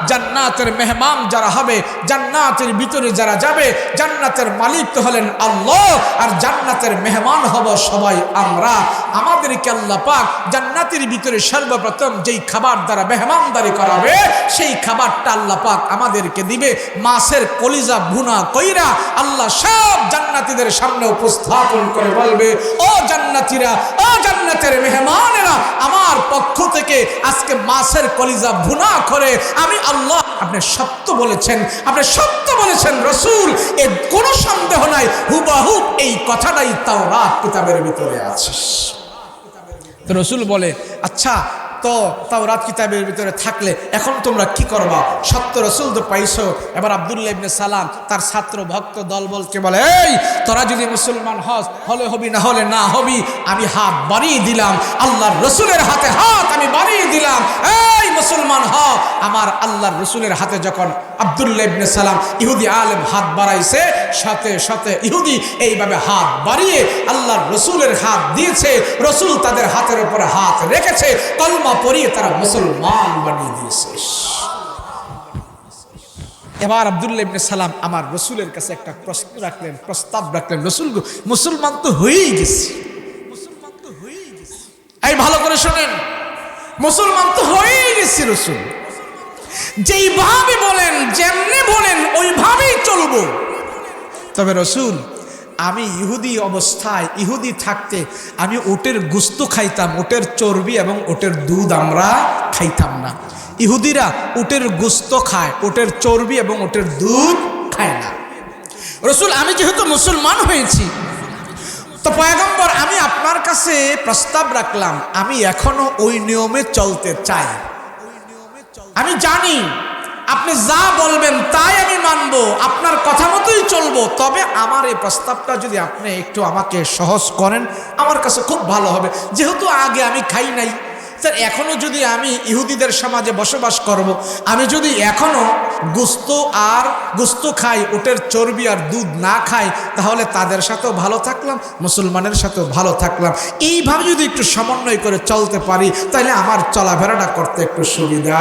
জান্নাতের মেহমান যারা হবে, জান্নাতের ভিতরে যারা যাবে, জান্নাতের মালিক তো হলেন আল্লাহ, আর জান্নাতের মেহমান হব সবাই আমরা। আমাদেরকে আল্লাহ পাক জান্নাতের ভিতরে সর্বপ্রথম যেই খাবার দ্বারা মেহমানদারি করাবে, সেই খাবারটা আল্লাহ পাক আমাদেরকে দিবে মাছের কলিজা ভুনা কইরা। আল্লাহ সব জান্নাতীদের সামনে উপস্থাপন করে বলবে, ও জান্নাতীরা, ও জান্নাতের মেহমানেরা, আমার পক্ষ থেকে আজকে মাছের কলিজা ভুনা করে আমি আল্লাহ। আপনি সত্য বলেছেন, আপনি সত্য বলেছেন রসুল, এর কোনো সন্দেহ নাই, হুবহুব এই কথাটাই তাওরাত কিতাবের ভিতরে আছে। তো রসুল বলে, আচ্ছা তো তাওরাত কিতাবের ভিতরে থাকলে এখন তোমরা কি করবা? সত্য রসুল তো পাইছো। এবার আব্দুল্লাহ ইবনে সালাম তার ছাত্র ভক্ত দলবলকে বলে, এই তোরা যদি মুসলমান হস, হলে হবি না হলে না হবি, আমি হাত বাড়িয়ে দিলাম, আল্লাহর রসুলের হাতে হাত আমি বাড়িয়ে দিলাম, এই মুসলমান হ। আমার আল্লাহর রসুলের হাতে যখন আব্দুল্লাহ ইবনে সালাম ইহুদি আলেম হাত বাড়াইছে, সাথে সাথে ইহুদি এইভাবে হাত বাড়িয়ে আল্লাহর রসুলের হাত দিয়েছে, রসুল তাদের হাতের উপরে হাত রেখেছে, কলমা পড়িয়ে তারা মুসলমান বানিয়ে দিয়েছে। এবার আব্দুল্লাহ ইবনে সালাম আমার রসুলের কাছে একটা প্রশ্ন রাখলেন, প্রস্তাব রাখলেন, রসুল মুসলমান তো হয়েই গেছে, মুসলমান তো হয়েই গেছে, এই ভালো করে শোনেন, মুসলমান তো হয়েই গেছে রসুল, যেইভাবে বলেন যেমনি বলেন ওইভাবেই চলবো। তবে রসুল আমি ইহুদি অবস্থায়, ইহুদি থাকতে আমি ওটের গোশত খাইতাম, ওটের চর্বি এবং ওটের দুধ আমরা খাইতাম না। ইহুদিরা ওটের গোশত খায়, ওটের চর্বি এবং ওটের দুধ খায় না। রসুল আমি যেহেতু মুসলমান হয়েছি, তো পয়গম্বর আমি আপনার কাছে প্রস্তাব রাখলাম, আমি এখনো ওই নিয়মে চলতে চাই। আমি জানি আপনি যা বলবেন তাই আমি মানব, আপনার কথা মতোই চলবো, তবে আমার এই প্রস্তাবটা যদি আপনি একটু আমাকে সহজ করেন আমার কাছে খুব ভালো হবে। যেহেতু আগে আমি খাই নাই, স্যার এখনও যদি আমি ইহুদিদের সমাজে বসবাস করব, আমি যদি এখনও গোস্ত খাই, ওটের চর্বি আর দুধ না খাই, তাহলে তাদের সাথেও ভালো থাকলাম, মুসলমানের সাথেও ভালো থাকলাম। এইভাবে যদি একটু সমন্বয় করে চলতে পারি, তাহলে আমার চলাফেরাটা করতে একটু সুবিধা।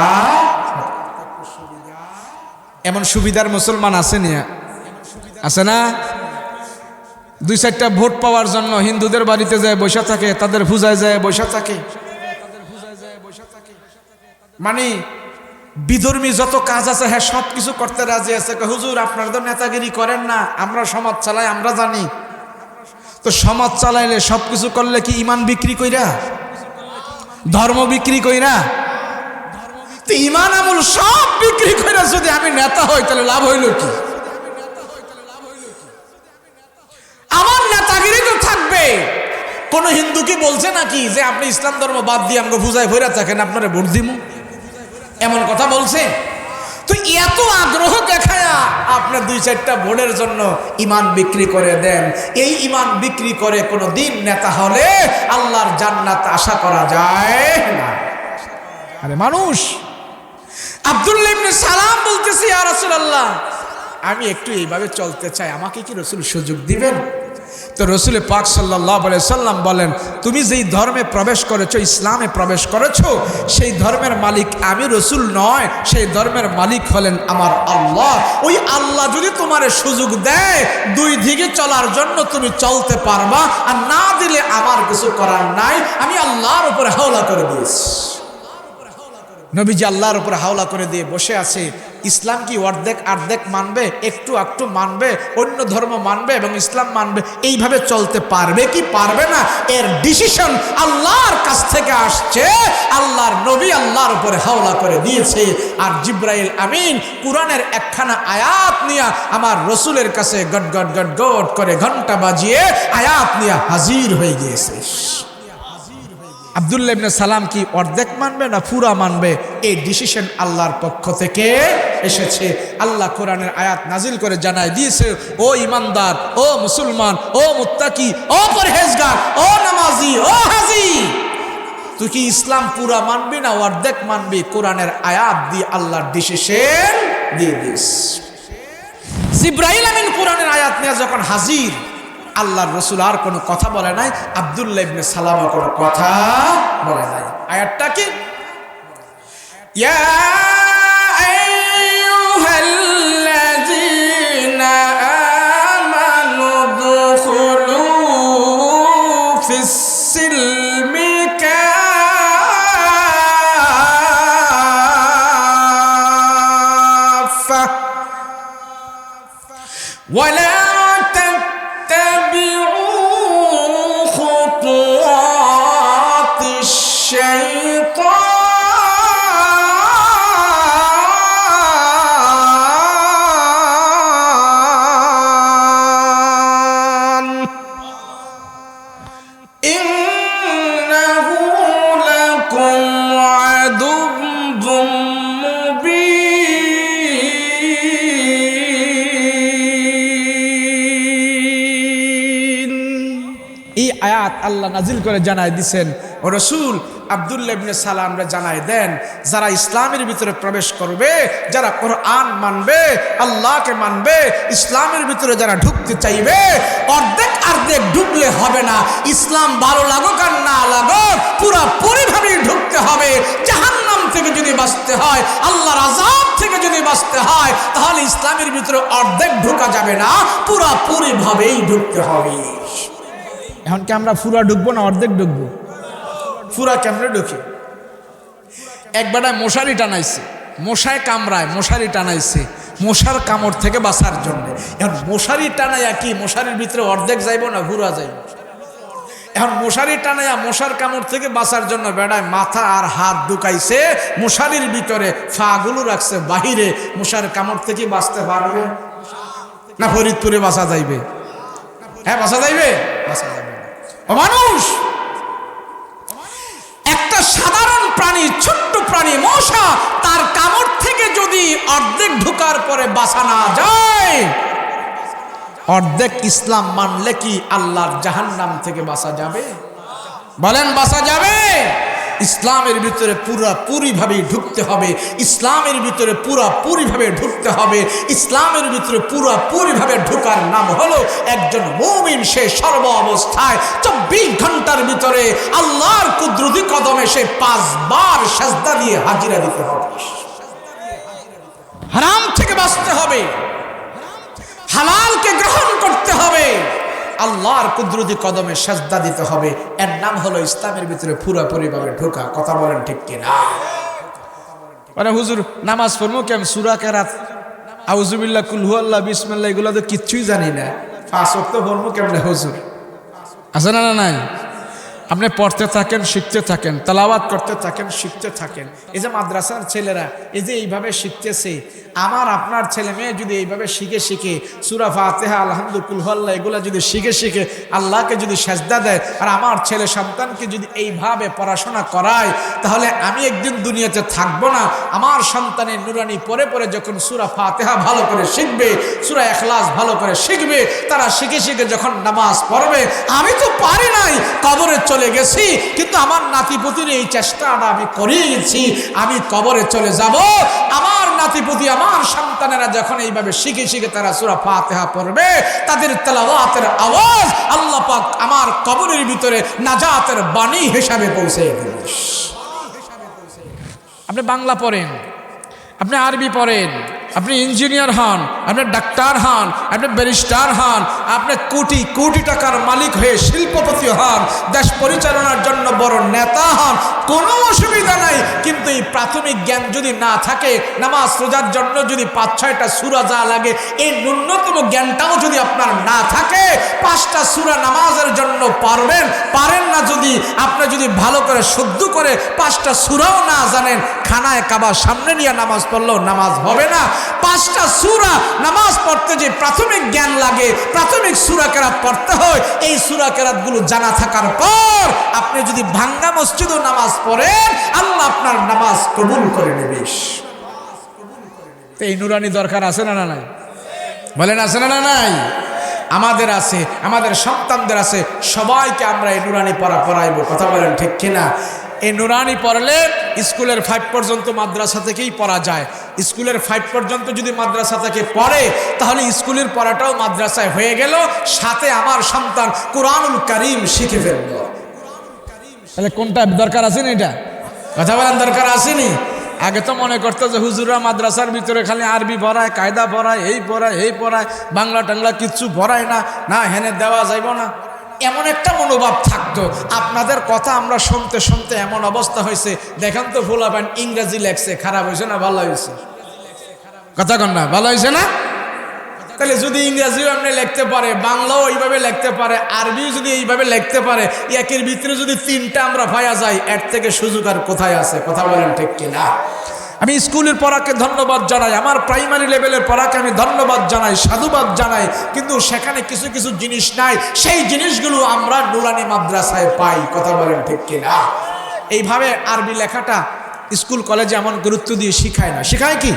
এমন সুবিধার মুসলমান আছে না? আছে না? 2-4টা ভোট পাওয়ার জন্য হিন্দুদের বাড়িতে যায় বসে থাকে, তাদের পূজায় যায় বসে থাকে, মানে বিধর্মী যত কাজ আছে হ্যাঁ সব কিছু করতে রাজি আছে। হুজুর আপনারা তো নেতাগিরি করেন না, আমরা সমাজ চালাই, আমরা জানি। তো সমাজ চালাইলে সব কিছু করলে কি ইমান বিক্রি কইরা, ধর্ম বিক্রি কইরা? তো ইমান আমল সব বিক্রি কইরা যদি আমি নেতা হই, তাহলে লাভ হইল কি? আমার নেতাগিরি তো থাকবে। কোন হিন্দু কি বলছে নাকি যে আপনি ইসলাম ধর্ম বাদ দিয়ে আমাকে পূজায় ভরে থাকেন, আপনারা ভোট দিমু? এমন কথা বলছে? তো এত আগ্রহ দেখায়া আপনার 2-4টা ভোটের জন্য ইমান বিক্রি করে দেন। এই ইমান বিক্রি করে কোনো দিন নেতা হলে আল্লাহর জান্নাত আশা করা যায় না। আরে মানুষ, আব্দুল্লাহ ইবনে সালাম বলতেছে, ইয়া রাসূলুল্লাহ, আমি একটু এইভাবে চলতে চাই, আমাকে কি রাসূল সুযোগ দিবেন? তো রাসূল পাক সাল্লাল্লাহু আলাইহি সাল্লাম বলেন, তুমি যেই ধর্মে প্রবেশ করেছো, ইসলামে প্রবেশ করেছো, সেই ধর্মের মালিক আমি রাসূল নয়, সেই ধর্মের মালিক হলেন আমার আল্লাহ। ওই আল্লাহ যদি তোমারে সুযোগ দেয় 2 দিকে চলার জন্য, তুমি চলতে পারবা, আর না দিলে আমার কিছু করার নাই, আমি আল্লাহর উপরে হাওলা করে দিয়েছি। নবীজি আল্লাহর উপরে হাওলা করে দিয়ে বসে আছে। ইসলাম কি অর্ধেক মানবে, একটু মানবে, অন্য ধর্ম মানবে এবং ইসলাম মানবে, এইভাবে চলতে পারবে কি পারবে না, এর ডিসিশন আল্লাহর কাছ থেকে আসছে। আল্লাহর নবী আল্লাহর উপরে হাওলা করে দিয়েছে, আর জিব্রাইল আমিন কোরআনের একখানা আয়াত নিয়ে আমার রসুলের কাছে গট গট গট গট করে ঘন্টা বাজিয়ে আয়াত নিয়ে হাজির হয়ে গিয়েছে। আব্দুল্লাহ ইবনে সালাম কি অর্ধেক মানবে না পুরা মানবে, এই ডিসিশন আল্লাহর পক্ষ থেকে এসেছে। আল্লাহ কোরআনের আয়াত নাজিল করে জানায় দিয়েছে, ও ইমানদার, ও মুসলমান, ও মুত্তাকি, ও পরহেজগার, ও নামাজি, ও হাজি, তুই কি ইসলাম পুরা মানবি না অর্ধেক মানবি? কোরআনের আয়াত দিয়ে আল্লাহর ডিসিশন দিয়ে দিস। জিব্রাইল আমিন কোরআনের আয়াত নিয়ে যখন হাজির, আল্লাহর রসুল আর কোনো কথা বলে নাই, আব্দুল্লাহ ইবনে সালাম কোনো কথা বলে নাই। আয়াতটা কি? ইয়া আইয়ুহাল্লাযীনা আমানু দুখুলু ফিস-সিলমি কাফা ওয়ালা আয়াত আল্লাহ নাজিল করে জানায় দিছেন, ও রাসূল আব্দুল্লাহ ইবনে সালামরে জানায় দেন, যারা ইসলামের ভিতরে প্রবেশ করবে, যারা কোরআন মানবে, আল্লাহকে মানবে, ইসলামের ভিতরে যারা ঢুকতে চাইবে, অর্ধেক ঢুকলে হবে না। ইসলাম ভালো লাগুক আর না লাগুক, পুরোপুরিভাবে ঢুকতে হবে। জাহান্নাম থেকে যদি বাঁচতে হয়, আল্লাহর আযাব থেকে যদি বাঁচতে হয়, তাহলে ইসলামের ভিতরে অর্ধেক ঢোকা যাবে না, পুরোপুরিভাবেই ঢুকতে হবে। এখন কি আমরা পুরা ঢুকবো না অর্ধেক ঢুকবো? পুরা কেমনে ঢুকি? একবারে মশারি টানাইছে, মশায় কামড়ায়, মশারি টানাইছে মশার কামড় থেকে বাঁচার জন্য। এখন মশারি টানাইয়া কি মশারির ভিতরে অর্ধেক যাইব না পুরা যাইব? এখন মশারি টানাইয়া মশার কামড় থেকে বাঁচার জন্য বেড়ায় মাথা আর হাত ঢুকাইছে মশারির ভিতরে, ফাগুলো রাখছে বাহিরে। মশার কামড় থেকে বাঁচতে পারবে না? ফরিদপুরে বাঁচা যাইবে? হ্যাঁ বাঁচা যাইবে? বাঁচা যাবে। মানুষ একটা সাধারণ প্রাণী, ছোট্ট প্রাণী মশা, তার কামড় থেকে যদি অর্ধেক ঢোকার পরে বাঁচা না যায়, অর্ধেক ইসলাম মানলে কি আল্লাহর জাহান্নাম থেকে বাঁচা যাবে? বলেন বাঁচা যাবে? ইসলামের ভিতরে পুরোপুরিভাবে ঢুকতে হবে, ইসলামের ভিতরে পুরোপুরিভাবে ঢুকতে হবে। ইসলামের ভিতরে পুরোপুরিভাবে ঢোকার নাম হলো একজন মুমিন। সে সর্ব অবস্থায় 24 ঘন্টার ভিতরে আল্লাহর কুদরতি কদমে সে 5 বার সিজদা দিয়ে হাজিরা দিতে হবে। হারাম থেকে বাঁচতে হবে, হালালকে গ্রহণ করতে হবে, আল্লাহর কুদরতি কদমে সিজদা দিতে হবে। এর নাম হলো ইসলামের ভিতরে পুরোপুরিভাবে ঢোকা। কথা বলেন ঠিক কিনা? মানে হুজুর নামাজ পড়বো কেমন, সূরা কেরাত, আউযুবিল্লাহ, কুল হুয়াল্লাহ, বিসমিল্লাহ, এগুলো তো কিচ্ছুই জানি না। 5 ওয়াক্ত পড়বো কেমনে হুজুর? আছে না? নাই। আপনি পড়তে থাকেন, শিখতে থাকেন, তেলাওয়াত করতে থাকেন, শিখতে থাকেন। এই যে মাদ্রাসার ছেলেরা এই যে এইভাবে শিখতেছে, আমার আপনার ছেলে মেয়ে যদি এইভাবে শিখে শিখে সূরা ফাতিহা, আলহামদুলিল্লাহ, কুল হুয়াল্লাহ এগুলা যদি শিখে শিখে আল্লাহকে যদি সেজদা দেয়, আর আমার ছেলে সন্তানকে যদি এইভাবে পড়াশোনা করায়, তাহলে আমি একদিন দুনিয়াতে থাকবো না। আমার সন্তানের নুরানি পরে পরে যখন সূরা ফাতিহা ভালো করে শিখবে, সূরা ইখলাস ভালো করে শিখবে, তারা শিখে শিখে যখন নামাজ পড়বে, আমি তো পারি নাই, কবরে চলে গেছি, কিন্তু আমার নাতিপুতির এই চেষ্টাটা আমি করিয়েছি, আমি কবরে চলে যাব। আমার নাতিপুতি, আমার সন্তানেরা যখন এইভাবে শিখে শিখে তারা সূরা ফাতিহা পড়বে, তাদের তেলাওয়াতের আওয়াজ আল্লাহ পাক আমার কবরের ভিতরে নাজাতের বাণী হিসাবে পৌঁছে দেবে। আপনি বাংলা পড়েন, আপনি আরবি পড়েন, আপনি ইঞ্জিনিয়ার হন, আপনি ডাক্তার হন, আপনি ব্যারিস্টার হন, আপনি কোটি কোটি টাকার মালিক হয়ে শিল্পপতি হন, দেশ পরিচালনার জন্য বড় নেতা হন, কোনো অসুবিধা নাই। কিন্তু এই প্রাথমিক জ্ঞান যদি না থাকে, নামাজ রোজার জন্য যদি 5-6টা সূরা যা লাগে, এই ন্যূনতম জ্ঞানটাও যদি আপনার না থাকে, 5টা সূরা নামাজের জন্য পারেন না, যদি আপনি যদি ভালো করে শুদ্ধ করে 5টা সূরাও না জানেন, খানায় কাবা সামনে নিয়ে নামাজ পড়লেও নামাজ হবে না। 5টা সূরা নামাজ পড়তে যে প্রাথমিক জ্ঞান লাগে, প্রাথমিক সূরা কেরাত পড়তে হয়, এই সূরা কেরাতগুলো জানা থাকার পর আপনি যদি ভাঙ্গা মসজিদেও নামাজ পড়েন, আল্লাহ আপনার নামাজ কবুল করে নেবে। এই নুরানি দরকার আছে না নাই? বলেন আছে না নাই? আমাদের আছে, আমাদের সন্তানদের আছে, সবাইকে আমরা এই নুরানি পড়াইবো। কথা বলেন ঠিক কিনা? এই নুরানি পড়লে স্কুলের 5 পর্যন্ত মাদ্রাসা থেকেই পড়া যায়। স্কুলের 5 পর্যন্ত যদি মাদ্রাসা থেকে পড়ে, তাহলে স্কুলের পড়াটাও মাদ্রাসায় হয়ে গেল, সাথে আমার সন্তান কোরআনুল কারীম শিখে ফেলল। তাহলে কোনটা দরকার আছে না? এটা কথা বলেন, দরকার আসেনি? আগে তো মনে করতো যে হুজুররা মাদ্রাসার ভিতরে খালি আরবি পড়ায়, কায়দা পড়ায়, এই পড়ায়, বাংলা টাংলা কিচ্ছু পড়ায় না, হেনে দেওয়া যাইব না, এমন একটা মনোভাব থাকতো। আপনাদের কথা আমরা শুনতে শুনতে এমন অবস্থা হয়েছে, দেখেন তো ফুলাবেন ইংরেজি লেখছে, খারাপ হয়েছে না ভালো হয়েছে? কথা কন না, ভালো হয়েছে না? তাহলে যদি ইংরেজিও আপনি লিখতে পারে, বাংলাও এইভাবে লিখতে পারে, আরবিও যদি এইভাবে লিখতে পারে, একের ভিতরে যদি 3টা আমরা পাওয়া যায়, এর থেকে সুযোগ আর কোথায় আছে? কথা বলেন ঠিক কিনা? আমি স্কুলের পড়াকে ধন্যবাদ জানাই, আমার প্রাইমারি লেভেলের পড়াকে আমি ধন্যবাদ জানাই, সাধুবাদ জানাই, কিন্তু সেখানে কিছু কিছু জিনিস নাই, সেই জিনিসগুলো আমরা নুরানি মাদ্রাসায় পাই। কথা বলেন ঠিক কিনা? এইভাবে আরবি লেখাটা স্কুল কলেজে এমন গুরুত্ব দিয়ে শিখায় না, শিখায় কি?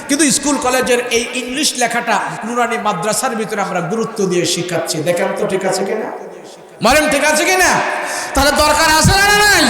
কিন্তু স্কুল কলেজের এই ইংলিশ লেখাটা নুরানি মাদ্রাসার ভিতরে আমরা গুরুত্ব দিয়ে শিখাচ্ছি। দেখেন তো ঠিক আছে কিনা? বলেন ঠিক আছে কিনা? তাহলে দরকার আছে না নাই?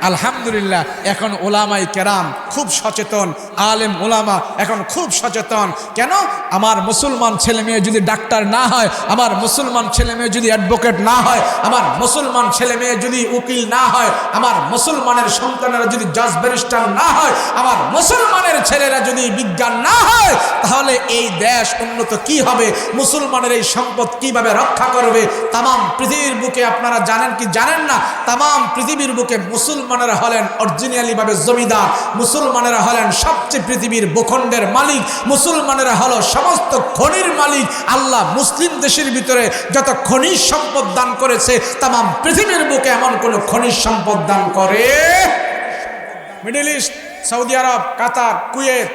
আলহামদুলিল্লাহ, এখন ওলামাই কেরাম খুব সচেতন, আলেম ওলামা এখন খুব সচেতন। কেন? আমার মুসলমান ছেলে মেয়ে যদি ডাক্তার না হয়, আমার মুসলমান ছেলে মেয়ে যদি অ্যাডভোকেট না হয়, আমার মুসলমান ছেলে মেয়ে যদি উকিল না হয়, আমার মুসলমানের সন্তানেরা যদি জাজ ব্যারিস্টার না হয়, আমার মুসলমানের ছেলেরা যদি বিজ্ঞান না হয়, তাহলে এই দেশ উন্নত কি হবে? মুসলমানের এই সম্পদ কিভাবে রক্ষা করবে? তামাম পৃথিবীর বুকে আপনারা জানেন কি জানেন না, তামাম পৃথিবীর বুকে মুসলমানেরা হলেন অরিজিনালি ভাবে জমিদার, মুসলমানেরা হলেন সবচেয়ে পৃথিবীর ভূখণ্ডের মালিক, মুসলমানেরা হলো সমস্ত খনির মালিক। আল্লাহ মুসলিম দেশের ভিতরে যত খনিজ সম্পদ দান করেছে, তামাম পৃথিবীর বুকে এমন কোন খনিজ সম্পদ দান করে মিডল ইস্ট, সৌদি আরব, কাতার, কুয়েত,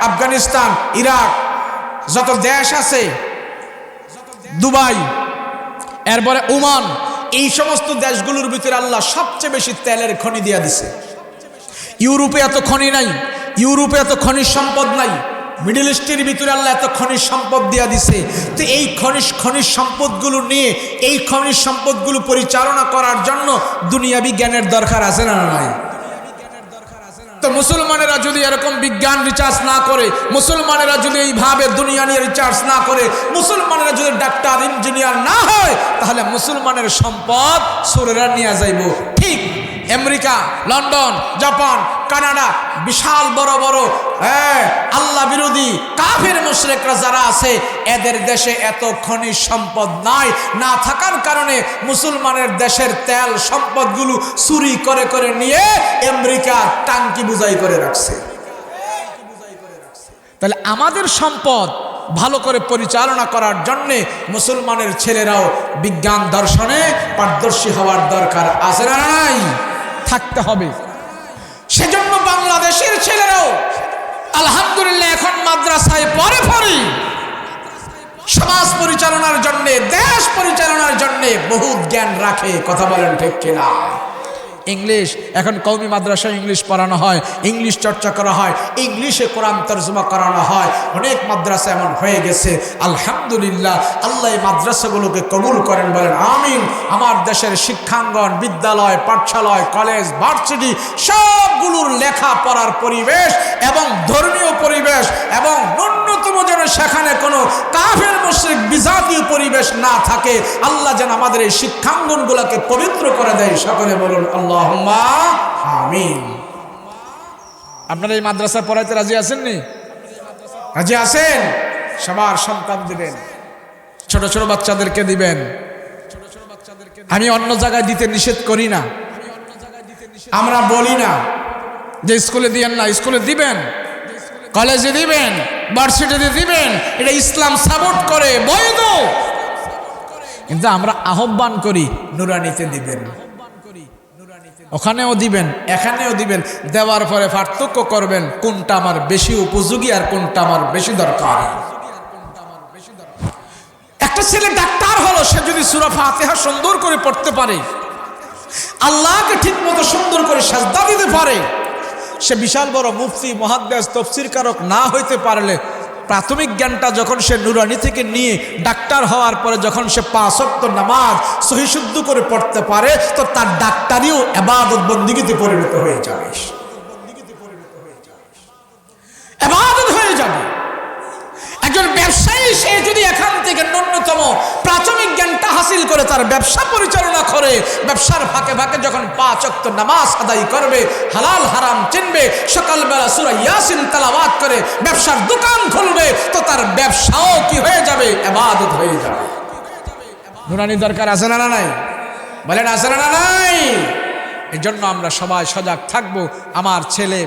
আফগানিস্তান, ইরাক, যত দেশ আছে, দুবাই, এরপরে ওমান, এই সমস্ত দেশগুলোর ভিতরে আল্লাহ সবচেয়ে বেশি তেলের খনি দিয়া দিছে। ইউরোপে এত খনি নাই, ইউরোপে এত খনিজ সম্পদ নাই, মিডল ইস্টের ভিতরে আল্লাহ এত খনিজ সম্পদ দিয়া দিছে। তো এই খনিজ সম্পদগুলো নিয়ে, এই খনিজ সম্পদগুলো পরিচালনা করার জন্য দুনিয়াবি জ্ঞানের দরকার আছে না নাই? তো মুসলমানেরা যদি এরকম বিজ্ঞান রিসার্চ না করে, মুসলমানেরা যদি এইভাবে দুনিয়া নিয়ে রিসার্চ না করে, মুসলমানেরা যদি ডাক্তার ইঞ্জিনিয়ার না হয়, তাহলে মুসলমানের সম্পদ চোরেরা নিয়ে যাইব। ঠিক আমেরিকা, লন্ডন, জাপান, কানাডা, বিশাল বড় বড় আল্লাহ বিরোধী কাফের মুশরিকরা যারা আছে, এদের দেশে এত খনিজ সম্পদ নাই, না থাকার কারণে মুসলমানের দেশের তেল সম্পদগুলো চুরি করে করে নিয়ে আমেরিকা টাঙ্কি বুঝাই করে রাখছে। তাহলে আমাদের সম্পদ ভালো করে পরিচালনা করার জন্যে মুসলমানের ছেলেরাও বিজ্ঞান দর্শনে পারদর্শী হওয়ার দরকার আছে না নাই? থাকতে হবে। সেজন্য বাংলাদেশের ছেলেরাও আলহামদুলিল্লাহ এখন মাদ্রাসায় পড়ে সমাজ পরিচালনার জন্যে, দেশ পরিচালনার জন্যে বহুত জ্ঞান রাখে। কথা বলেন ঠিক কিনা? ইংলিশ, এখন কওমি মাদ্রাসায় ইংলিশ পড়ানো হয়, ইংলিশ চর্চা করা হয়, ইংলিশে কোরআন তরজমা করানো হয়। অনেক মাদ্রাসা এমন হয়ে গেছে আলহামদুলিল্লাহ। আল্লাহ এই মাদ্রাসাগুলোকে কবুল করেন, বলেন আমিন। আমার দেশের শিক্ষাঙ্গন, বিদ্যালয়, পাঠশালয়, কলেজ, ভার্সিটি সবগুলোর লেখাপড়ার পরিবেশ এবং ধর্মীয় পরিবেশ এবং ন্যূনতম যেন সেখানে কোনো কাফের মুশরিক বিজাতীয় পরিবেশ না থাকে। আল্লাহ যেন আমাদের এই শিক্ষাঙ্গনগুলোকে পবিত্র করে দেয়। সকলে বলুন আল্লাহুম্মা আমিন। আপনারা এই মাদ্রাসা পড়াইতে রাজি আছেননি? রাজি আছেন? সবার সন্তান দিবেন, ছোট ছোট বাচ্চাদেরকে দিবেন। আমি অন্য জায়গায় দিতে নিষেধ করি না, আমরা বলি না যে স্কুলে দিয়েন না, স্কুলে দিবেন, কলেজে দিবেন, ভার্সিটিতে দিবেন, এটা ইসলাম সাপোর্ট করে, বৈধ। কিন্তু আমরা আহ্বান করি নুরানিতে দিবেন, ওখানেও দিবেন, এখানেও দিবেন। দেওয়ার পরে পার্থক্য করবেন কোনটা আমার বেশি উপযোগী আর কোনটা আমার বেশি দরকার। একটা ছেলে ডাক্তার হলো, সে যদি সূরা ফাতিহা সুন্দর করে পড়তে পারে, আল্লাহকে ঠিক মতো সুন্দর করে সাজদা দিতে পারে, সে বিশাল বড় মুফতি, মুহাদ্দিস, তাফসীর কারক না হইতে পারলে প্রাথমিক জ্ঞানটা যখন সে নুরানি থেকে নিয়ে ডাক্তার হওয়ার পরে যখন সে 5 ওয়াক্ত নামাজ সহি শুদ্ধ করে পড়তে পারে, তো তার ডাক্তারিও ইবাদত বন্দেগীতে পরিণত হয়ে যাবে, ইবাদত হয়ে যাবে। একজন ব্যবসায়ী, সে যদি এখান থেকে ন্যূনতম প্রাথমিক জ্ঞানটা হাসিল করে তার ব্যবসা পরিচালনা করে, ব্যবসার ফাঁকে ফাঁকে যখন 5 ওয়াক্ত নামাজ আদায় করবে, হালাল হারাম চিনবে, সকালবেলা সূরা ইয়াসিন তেলাওয়াত করে ব্যবসার দোকান খুলবে, তো তার ব্যবসাও কি হয়ে যাবে? ইবাদত হয়ে যাবে। নুরানি দরকার আছে না নাই? বলেন আছে না নাই? এই জন্য আমরা সবাই সজাগ থাকবো। আমার ছেলে